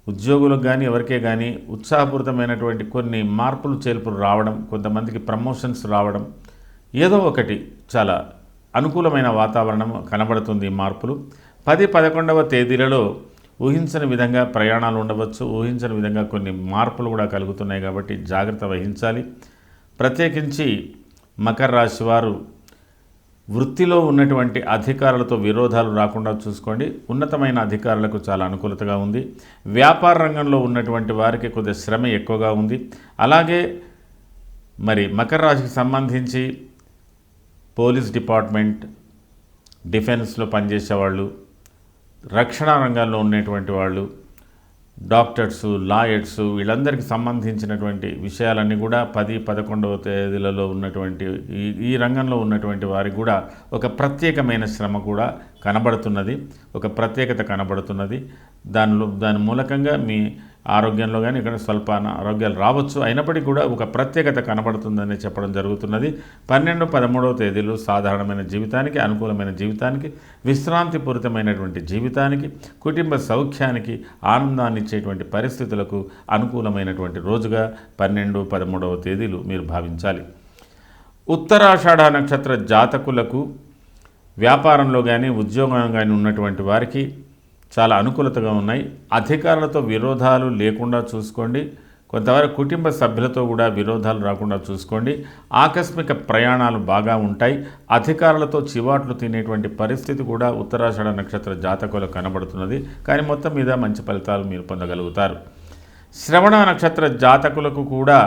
ఉద్యోగులకు కానీ ఎవరికే కానీ ఉత్సాహపూరితమైనటువంటి కొన్ని మార్పులు చేర్పులు రావడం, కొంతమందికి ప్రమోషన్స్ రావడం, ఏదో ఒకటి చాలా అనుకూలమైన వాతావరణం కనబడుతుంది మార్పులు. 10, 11వ తేదీలలో ఊహించని విధంగా ప్రయాణాలు ఉండవచ్చు, ఊహించని విధంగా కొన్ని మార్పులు కూడా కలుగుతున్నాయి కాబట్టి జాగ్రత్త వహించాలి. ప్రత్యేకించి మకర రాశి వారు వృత్తిలో ఉన్నటువంటి అధికారులతో విరోధాలు రాకుండా చూసుకోండి. ఉన్నతమైన అధికారులకు చాలా అనుకూలతగా ఉంది. వ్యాపార రంగంలో ఉన్నటువంటి వారికి కొద్దిగా శ్రమ ఎక్కువగా ఉంది. అలాగే మరి మకర రాశికి సంబంధించి పోలీస్ డిపార్ట్మెంట్, డిఫెన్స్లో పనిచేసేవాళ్ళు, రక్షణ రంగాల్లో ఉన్నటువంటి వాళ్ళు, డాక్టర్సు, లాయర్సు, వీళ్ళందరికీ సంబంధించినటువంటి విషయాలన్నీ కూడా 10, 11వ తేదీలలో ఉన్నటువంటి ఈ రంగంలో ఉన్నటువంటి వారికి కూడా ఒక ప్రత్యేకమైన శ్రమ కూడా కనబడుతున్నది, ఒక ప్రత్యేకత కనబడుతున్నది. దాని మూలకంగా మీ ఆరోగ్యంలో కానీ ఇక్కడ స్వల్ప ఆరోగ్యాలు రావచ్చు, అయినప్పటికీ కూడా ఒక ప్రత్యేకత కనబడుతుందని చెప్పడం జరుగుతున్నది. 12, 13వ తేదీలు సాధారణమైన జీవితానికి, అనుకూలమైన జీవితానికి, విశ్రాంతిపూరితమైనటువంటి జీవితానికి, కుటుంబ సౌఖ్యానికి, ఆనందాన్ని ఇచ్చేటువంటి పరిస్థితులకు అనుకూలమైనటువంటి రోజుగా 12, 13వ తేదీలు మీరు భావించాలి. ఉత్తరాషాఢ నక్షత్ర జాతకులకు వ్యాపారంలో కానీ ఉద్యోగం కానీ ఉన్నటువంటి వారికి చాలా అనుకూలతగా ఉన్నాయి. అధికారులతో విరోధాలు లేకుండా చూసుకోండి. కొంతవరకు కుటుంబ సభ్యులతో కూడా విరోధాలు రాకుండా చూసుకోండి. ఆకస్మిక ప్రయాణాలు బాగా ఉంటాయి. అధికారులతో చివాట్లు తినేటువంటి పరిస్థితి కూడా ఉత్తరాషాఢ నక్షత్ర జాతకులకు కనబడుతున్నది. కానీ మొత్తం మీద మంచి ఫలితాలు మీరు పొందగలుగుతారు. శ్రవణ నక్షత్ర జాతకులకు కూడా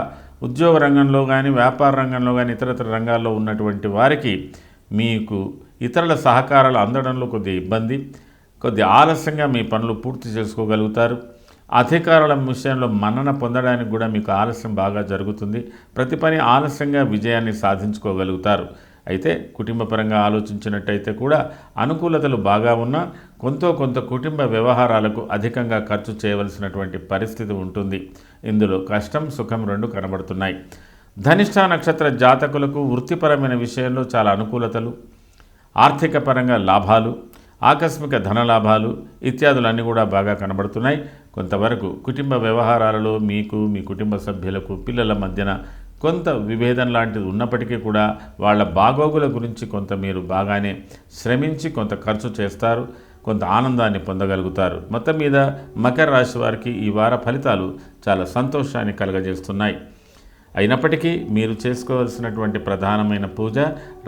ఉద్యోగ రంగంలో కానీ వ్యాపార రంగంలో కానీ ఇతరత్ర రంగాల్లో ఉన్నటువంటి వారికి మీకు ఇతరుల సహకారాలు అందడంలో కొద్దిగా ఇబ్బంది, కొద్ది ఆలస్యంగా మీ పనులు పూర్తి చేసుకోగలుగుతారు. అధికారుల విషయంలో మన్నన పొందడానికి కూడా మీకు ఆలస్యం బాగా జరుగుతుంది. ప్రతి పని ఆలస్యంగా విజయాన్ని సాధించుకోగలుగుతారు. అయితే కుటుంబపరంగా ఆలోచించినట్టయితే కూడా అనుకూలతలు బాగా ఉన్నా కొంత కుటుంబ వ్యవహారాలకు అధికంగా ఖర్చు చేయవలసినటువంటి పరిస్థితి ఉంటుంది. ఇందులో కష్టం, సుఖం రెండు కనబడుతున్నాయి. ధనిష్ఠ నక్షత్ర జాతకులకు వృత్తిపరమైన విషయంలో చాలా అనుకూలతలు, ఆర్థిక పరంగా లాభాలు, ఆకస్మిక ధనలాభాలు ఇత్యాదులన్నీ కూడా బాగా కనబడుతున్నాయి. కొంతవరకు కుటుంబ వ్యవహారాలలో మీకు, మీ కుటుంబ సభ్యులకు, పిల్లల మధ్యన కొంత విభేదం లాంటిది ఉన్నప్పటికీ కూడా వాళ్ళ బాగోగుల గురించి కొంత మీరు బాగానే శ్రమించి కొంత ఖర్చు చేస్తారు, కొంత ఆనందాన్ని పొందగలుగుతారు. మొత్తం మీద మకర రాశి వారికి ఈ వార ఫలితాలు చాలా సంతోషాన్ని కలుగజేస్తున్నాయి. అయినప్పటికీ మీరు చేసుకోవాల్సినటువంటి ప్రధానమైన పూజ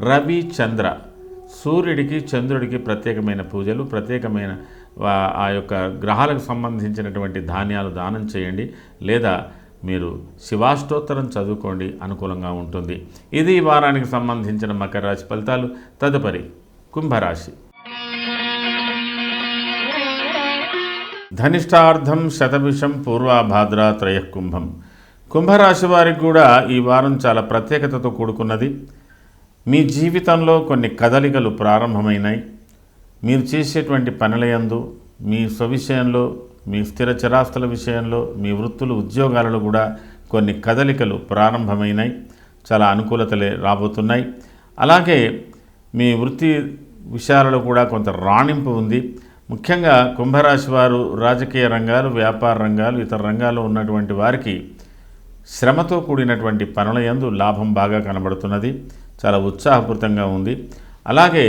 రవి చంద్ర, సూర్యుడికి చంద్రుడికి ప్రత్యేకమైన పూజలు, ప్రత్యేకమైన ఆ యొక్క గ్రహాలకు సంబంధించినటువంటి ధాన్యాలు దానం చేయండి, లేదా మీరు శివాష్టోత్తరం చదువుకోండి, అనుకూలంగా ఉంటుంది. ఇది ఈ వారానికి సంబంధించిన మకర రాశి ఫలితాలు. తదుపరి కుంభరాశి. ధనిష్టార్థం శతభిషం పూర్వాభాద్ర త్రయఃకుంభం. కుంభరాశి వారికి కూడా ఈ వారం చాలా ప్రత్యేకతతో కూడుకున్నది. మీ జీవితంలో కొన్ని కదలికలు ప్రారంభమైనాయి. మీరు చేసేటువంటి పనులయందు, మీ స్వవిషయంలో, మీ స్థిర చరాస్తుల విషయంలో, మీ వృత్తులు ఉద్యోగాలలో కూడా కొన్ని కదలికలు ప్రారంభమైనాయి. చాలా అనుకూలతలే రాబోతున్నాయి. అలాగే మీ వృత్తి విషయాలలో కూడా కొంత రాణింపు ఉంది. ముఖ్యంగా కుంభరాశి వారు రాజకీయ రంగాలు, వ్యాపార రంగాలు, ఇతర రంగాల్లో ఉన్నటువంటి వారికి శ్రమతో కూడినటువంటి పనుల యందు లాభం బాగా కనబడుతున్నది. చాలా ఉత్సాహపూరితంగా ఉంది. అలాగే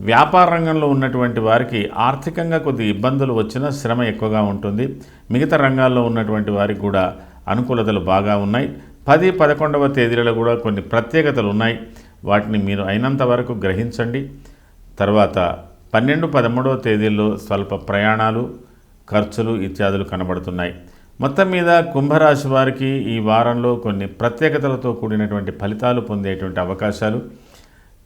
వ్యాపార రంగంలో ఉన్నటువంటి వారికి ఆర్థికంగా కొద్ది ఇబ్బందులు వచ్చినా శ్రమ ఎక్కువగా ఉంటుంది. మిగతా రంగాల్లో ఉన్నటువంటి వారికి కూడా అనుకూలతలు బాగా ఉన్నాయి. 10, 11వ తేదీలలో కూడా కొన్ని ప్రత్యేకతలు ఉన్నాయి. వాటిని మీరు అయినంత వరకు గ్రహించండి. తర్వాత 12, 13వ తేదీల్లో స్వల్ప ప్రయాణాలు, ఖర్చులు ఇత్యాదులు కనబడుతున్నాయి. మొత్తం మీద కుంభరాశి వారికి ఈ వారంలో కొన్ని ప్రత్యేకతలతో కూడినటువంటి ఫలితాలు పొందేటువంటి అవకాశాలు,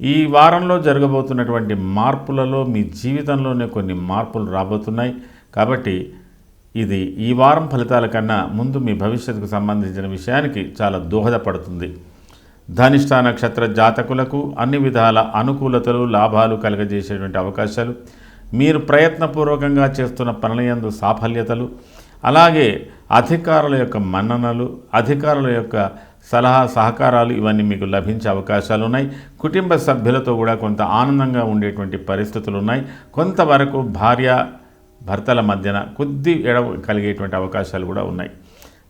ఈ వారంలో జరగబోతున్నటువంటి మార్పులలో మీ జీవితంలోనే కొన్ని మార్పులు రాబోతున్నాయి. కాబట్టి ఇది ఈ వారం ఫలితాల కన్నా ముందు మీ భవిష్యత్తుకు సంబంధించిన విషయానికి చాలా దోహదపడుతుంది. ధనిష్ఠ నక్షత్ర జాతకులకు అన్ని విధాల అనుకూలతలు, లాభాలు కలుగజేసేటువంటి అవకాశాలు, మీరు ప్రయత్నపూర్వకంగా చేస్తున్న పనులయందు సాఫల్యతలు, అలాగే అధికారుల యొక్క మన్ననలు, అధికారుల యొక్క సలహా సహకారాలు ఇవన్నీ మీకు లభించే అవకాశాలు ఉన్నాయి. కుటుంబ సభ్యులతో కూడా కొంత ఆనందంగా ఉండేటువంటి పరిస్థితులు ఉన్నాయి. కొంతవరకు భార్య భర్తల మధ్యన కొద్ది ఎడవ కలిగేటువంటి అవకాశాలు కూడా ఉన్నాయి.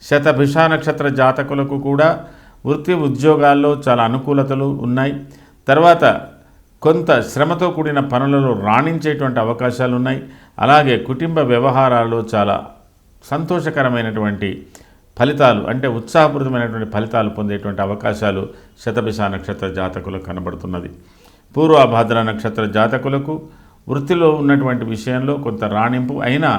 శతభిష నక్షత్ర జాతకులకు కూడా వృత్తి ఉద్యోగాల్లో చాలా అనుకూలతలు ఉన్నాయి. తర్వాత కొంత శ్రమతో కూడిన పనులలో రాణించేటువంటి అవకాశాలు ఉన్నాయి. అలాగే కుటుంబ వ్యవహారాల్లో చాలా సంతోషకరమైనటువంటి ఫలితాలు, అంటే ఉత్సాహపూరితమైనటువంటి ఫలితాలు పొందేటువంటి అవకాశాలు శతభిష నక్షత్ర జాతకులకు కనబడుతున్నది. పూర్వాభాద్ర నక్షత్ర జాతకులకు వృత్తిలో ఉన్నటువంటి విషయంలో కొంత రాణింపు అయినా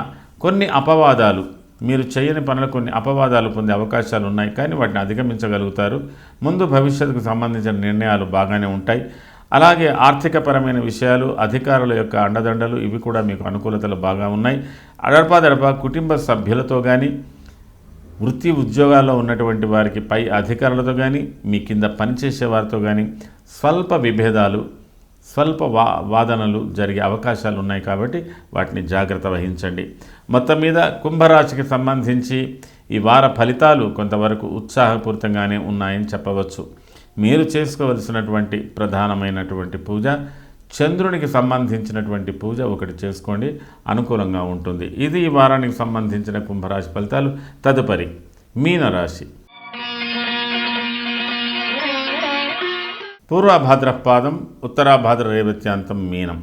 కొన్ని అపవాదాలు, మీరు చేయని పనులు కొన్ని అపవాదాలు పొందే అవకాశాలు ఉన్నాయి, కానీ వాటిని అధిగమించగలుగుతారు. ముందు భవిష్యత్తుకు సంబంధించిన నిర్ణయాలు బాగానే ఉంటాయి. అలాగే ఆర్థికపరమైన విషయాలు, అధికారుల యొక్క అండదండలు ఇవి కూడా మీకు అనుకూలతలు బాగా ఉన్నాయి. అడపాదడప కుటుంబ సభ్యులతో కానీ, వృత్తి ఉద్యోగాల్లో ఉన్నటువంటి వారికి పై అధికారులతో కానీ, మీ కింద పనిచేసే వారితో కానీ స్వల్ప విభేదాలు, స్వల్ప వాదనలు జరిగే అవకాశాలు ఉన్నాయి. కాబట్టి వాటిని జాగ్రత్త వహించండి. మొత్తం మీద కుంభరాశికి సంబంధించి ఈ వార ఫలితాలు కొంతవరకు ఉత్సాహపూరితంగానే ఉన్నాయని చెప్పవచ్చు. మీరు చేసుకోవలసినటువంటి ప్రధానమైనటువంటి పూజ, చంద్రునికి సంబంధించినటువంటి పూజ ఒకటి చేసుకోండి, అనుకూలంగా ఉంటుంది. ఇది ఈ వారానికి సంబంధించిన కుంభరాశి ఫలితాలు. తదుపరి మీనరాశి. పూర్వభాద్రపాదం, ఉత్తరాభాద్ర రేవత్యాంతం మీనం.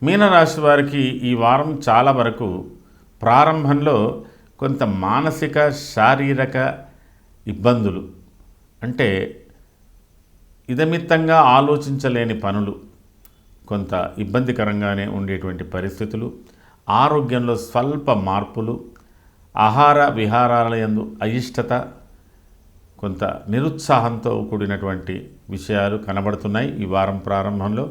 మీనరాశి వారికి ఈ వారం చాలా వరకు ప్రారంభంలో కొంత మానసిక శారీరక ఇబ్బందులు, అంటే ఇదమిత్తంగా ఆలోచించలేని పనులు, కొంత ఇబ్బందికరంగానే ఉండేటువంటి పరిస్థితులు, ఆరోగ్యంలో స్వల్ప మార్పులు, ఆహార విహారాల యందు అయిష్టత, కొంత నిరుత్సాహంతో కూడినటువంటి విషయాలు కనబడుతున్నాయి ఈ వారం ప్రారంభంలో.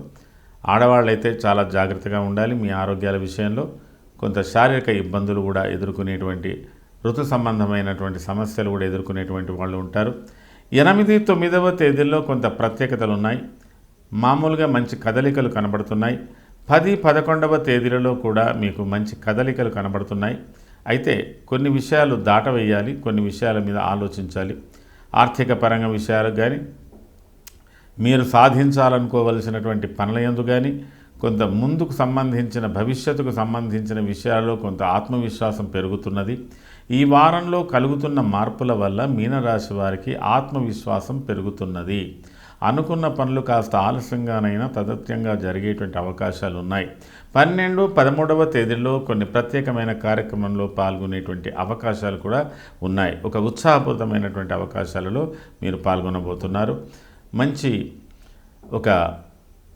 ఆడవాళ్ళైతే చాలా జాగ్రత్తగా ఉండాలి. మీ ఆరోగ్యాల విషయంలో కొంత శారీరక ఇబ్బందులు కూడా ఎదుర్కొనేటువంటి, ఋతు సంబంధమైనటువంటి సమస్యలు కూడా ఎదుర్కొనేటువంటి వాళ్ళు ఉంటారు. 8, 9వ తేదీల్లో కొంత ప్రత్యేకతలు ఉన్నాయి. మామూలుగా మంచి కదలికలు కనబడుతున్నాయి. 10, 11వ తేదీలలో కూడా మీకు మంచి కదలికలు కనబడుతున్నాయి. అయితే కొన్ని విషయాలు దాటవేయాలి, కొన్ని విషయాల మీద ఆలోచించాలి. ఆర్థిక పరంగా విషయాలకు కానీ, మీరు సాధించాలనుకోవలసినటువంటి పనుల యందు కానీ, కొంత ముందుకు సంబంధించిన భవిష్యత్తుకు సంబంధించిన విషయాల్లో కొంత ఆత్మవిశ్వాసం పెరుగుతున్నది. ఈ వారంలో కలుగుతున్న మార్పుల వల్ల మీనరాశి వారికి ఆత్మవిశ్వాసం పెరుగుతున్నది. అనుకున్న పనులు కాస్త ఆలస్యంగానైనా తదత్యంగా జరిగేటువంటి అవకాశాలు ఉన్నాయి. 12, 13వ తేదీల్లో కొన్ని ప్రత్యేకమైన కార్యక్రమంలో పాల్గొనేటువంటి అవకాశాలు కూడా ఉన్నాయి. ఒక ఉత్సాహపూరితమైనటువంటి అవకాశాలలో మీరు పాల్గొనబోతున్నారు. మంచి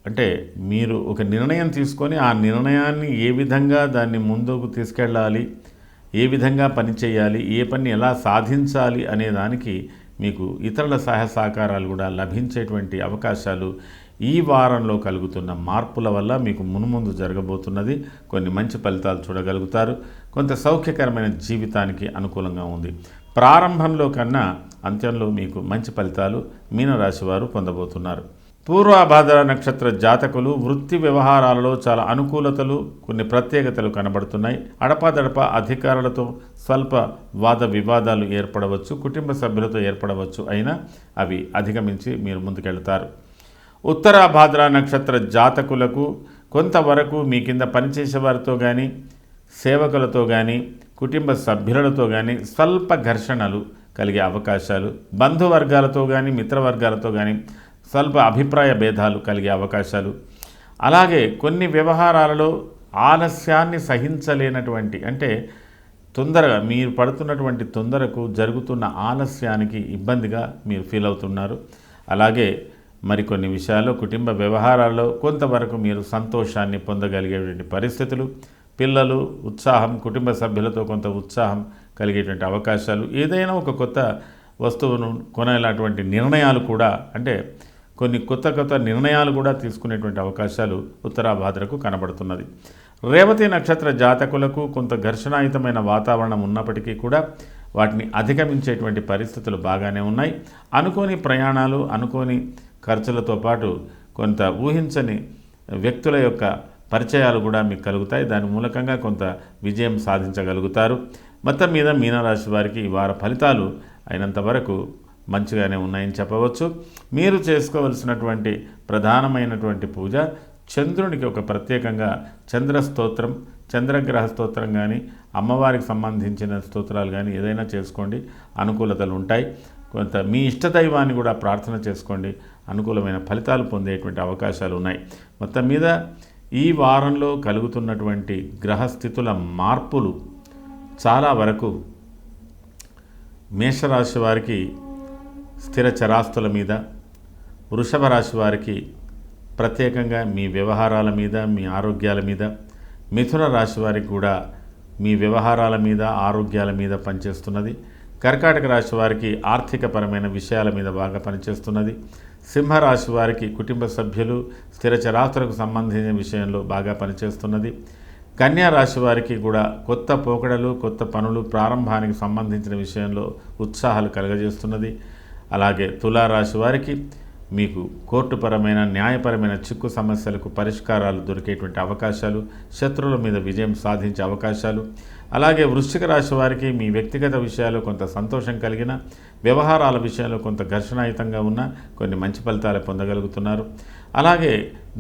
అంటే మీరు ఒక నిర్ణయం తీసుకొని ఆ నిర్ణయాన్ని ఏ విధంగా దాన్ని ముందుకు తీసుకెళ్ళాలి, ఏ విధంగా పని చేయాలి, ఏ పని ఎలా సాధించాలి అనే దానికి మీకు ఇతరుల సహాయ సహకారాలు కూడా లభించేటువంటి అవకాశాలు ఈ వారంలో కలుగుతున్న మార్పుల వల్ల మీకు మునుముందు జరగబోతున్నది. కొన్ని మంచి ఫలితాలు చూడగలుగుతారు. కొంత సౌఖ్యకరమైన జీవితానికి అనుకూలంగా ఉంది. ప్రారంభంలో కన్నా అంత్యంలో మీకు మంచి ఫలితాలు మీనరాశి వారు పొందబోతున్నారు. పూర్వభాద్ర నక్షత్ర జాతకులు వృత్తి వ్యవహారాలలో చాలా అనుకూలతలు, కొన్ని ప్రత్యేకతలు కనబడుతున్నాయి. అడపాదడప అధికారులతో స్వల్ప వాద వివాదాలు ఏర్పడవచ్చు, కుటుంబ సభ్యులతో ఏర్పడవచ్చు, అయినా అవి అధిగమించి మీరు ముందుకెళ్తారు. ఉత్తరాభాద్ర నక్షత్ర జాతకులకు కొంతవరకు మీ కింద పనిచేసే వారితో కానీ, సేవకులతో కానీ, కుటుంబ సభ్యులతో కానీ స్వల్ప ఘర్షణలు కలిగే అవకాశాలు, బంధువర్గాలతో కానీ మిత్రవర్గాలతో కానీ స్వల్ప అభిప్రాయ భేదాలు కలిగే అవకాశాలు, అలాగే కొన్ని వ్యవహారాలలో ఆలస్యాన్ని సహించలేనటువంటి, అంటే తొందరగా మీరు పడుతున్నటువంటి తొందరకు జరుగుతున్న ఆలస్యానికి ఇబ్బందిగా మీరు ఫీల్ అవుతున్నారు. అలాగే మరికొన్ని విషయాల్లో కుటుంబ వ్యవహారాల్లో కొంతవరకు మీరు సంతోషాన్ని పొందగలిగేటువంటి పరిస్థితులు, పిల్లలు ఉత్సాహం, కుటుంబ సభ్యులతో కొంత ఉత్సాహం కలిగేటువంటి అవకాశాలు, ఏదైనా ఒక కొత్త వస్తువును కొనేలాంటి నిర్ణయాలు కూడా, అంటే కొన్ని కొత్త నిర్ణయాలు కూడా తీసుకునేటువంటి అవకాశాలు ఉత్తరాభాద్రకు కనబడుతున్నది. రేవతి నక్షత్ర జాతకులకు కొంత ఘర్షణాయుతమైన వాతావరణం ఉన్నప్పటికీ కూడా వాటిని అధిగమించేటువంటి పరిస్థితులు బాగానే ఉన్నాయి. అనుకోని ప్రయాణాలు, అనుకోని ఖర్చులతో పాటు కొంత ఊహించని వ్యక్తుల యొక్క పరిచయాలు కూడా మీకు కలుగుతాయి. దాని మూలకంగా కొంత విజయం సాధించగలుగుతారు. మొత్తం మీద మీనరాశి వారికి ఈ వార ఫలితాలు అయినంత వరకు మంచిగానే ఉన్నాయని చెప్పవచ్చు. మీరు చేసుకోవలసినటువంటి ప్రధానమైనటువంటి పూజ, చంద్రునికి ఒక ప్రత్యేకంగా చంద్ర స్తోత్రం, చంద్రగ్రహ స్తోత్రం కానీ, అమ్మవారికి సంబంధించిన స్తోత్రాలు కానీ ఏదైనా చేసుకోండి, అనుకూలతలు ఉంటాయి. కొంత మీ ఇష్టదైవాన్ని కూడా ప్రార్థన చేసుకోండి. అనుకూలమైన ఫలితాలు పొందేటువంటి అవకాశాలు ఉన్నాయి. మొత్తం మీద ఈ వారంలో కలుగుతున్నటువంటి గ్రహస్థితుల మార్పులు చాలా వరకు మేషరాశి వారికి స్థిర చరాస్తుల మీద, వృషభ రాశి వారికి ప్రత్యేకంగా మీ వ్యవహారాల మీద, మీ ఆరోగ్యాల మీద, మిథున రాశి వారికి కూడా మీ వ్యవహారాల మీద, ఆరోగ్యాల మీద పనిచేస్తున్నది. కర్కాటక రాశి వారికి ఆర్థికపరమైన విషయాల మీద బాగా పనిచేస్తున్నది. సింహరాశి వారికి కుటుంబ సభ్యులు, స్థిర చరాస్తులకు సంబంధించిన విషయంలో బాగా పనిచేస్తున్నది. కన్యా రాశి వారికి కూడా కొత్త పోకడలు, కొత్త పనులు ప్రారంభానికి సంబంధించిన విషయంలో ఉత్సాహాలు కలుగజేస్తున్నది. అలాగే తులారాశి వారికి మీకు కోర్టుపరమైన, న్యాయపరమైన చిక్కు సమస్యలకు పరిష్కారాలు దొరికేటువంటి అవకాశాలు, శత్రువుల మీద విజయం సాధించే అవకాశాలు. అలాగే వృశ్చిక రాశి వారికి మీ వ్యక్తిగత విషయాలు కొంత సంతోషం కలిగిన, వ్యవహారాల విషయంలో కొంత ఘర్షణాయుతంగా ఉన్న కొన్ని మంచి ఫలితాలు పొందగలుగుతున్నారు. అలాగే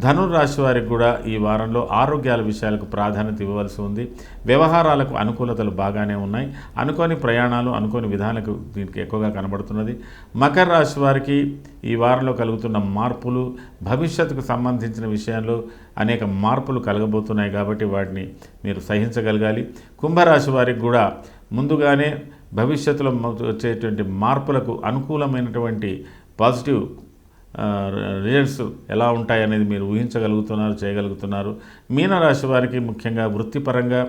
ధనుర్రాశి వారికి కూడా ఈ వారంలో ఆరోగ్యాల విషయాలకు ప్రాధాన్యత ఇవ్వవలసి ఉంది. వ్యవహారాలకు అనుకూలతలు బాగానే ఉన్నాయి. అనుకోని ప్రయాణాలు, అనుకోని విధానాలకు దీనికి ఎక్కువగా కనబడుతున్నది. మకర రాశి వారికి ఈ వారంలో కలుగుతున్న మార్పులు భవిష్యత్తుకు సంబంధించిన విషయంలో అనేక మార్పులు కలగబోతున్నాయి కాబట్టి వాటిని మీరు సహించగలగాలి. కుంభరాశి వారికి కూడా ముందుగానే భవిష్యత్తులో వచ్చేటువంటి మార్పులకు అనుకూలమైనటువంటి పాజిటివ్ రిజల్ట్స్ ఎలా ఉంటాయనేది మీరు ఊహించగలుగుతున్నారు, చేయగలుగుతున్నారు. మీనరాశి వారికి ముఖ్యంగా వృత్తిపరంగా,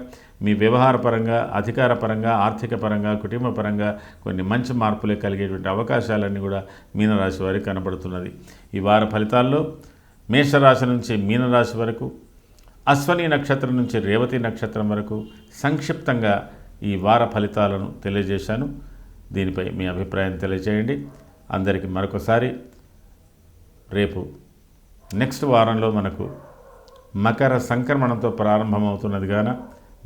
మీ వ్యవహారపరంగా, అధికారపరంగా, ఆర్థిక పరంగా, కుటుంబ పరంగా కొన్ని మంచి మార్పులే కలిగేటువంటి అవకాశాలన్నీ కూడా మీనరాశి వారికి కనబడుతున్నది. ఈ వార ఫలితాల్లో మేషరాశి నుంచి మీనరాశి వరకు, అశ్వని నక్షత్రం నుంచి రేవతి నక్షత్రం వరకు సంక్షిప్తంగా ఈ వార ఫలితాలను తెలియజేశాను. దీనిపై మీ అభిప్రాయం తెలియజేయండి. అందరికీ మరొకసారి రేపు నెక్స్ట్ వారంలో మనకు మకర సంక్రమణంతో ప్రారంభమవుతున్నది గాన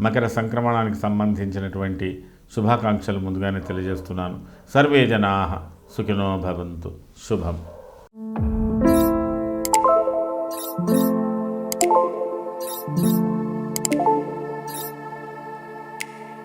మకర సంక్రమణానికి సంబంధించినటువంటి శుభాకాంక్షలు ముందుగానే తెలియజేస్తున్నాను. సర్వే జనాః సుఖినో భవంతు. శుభం.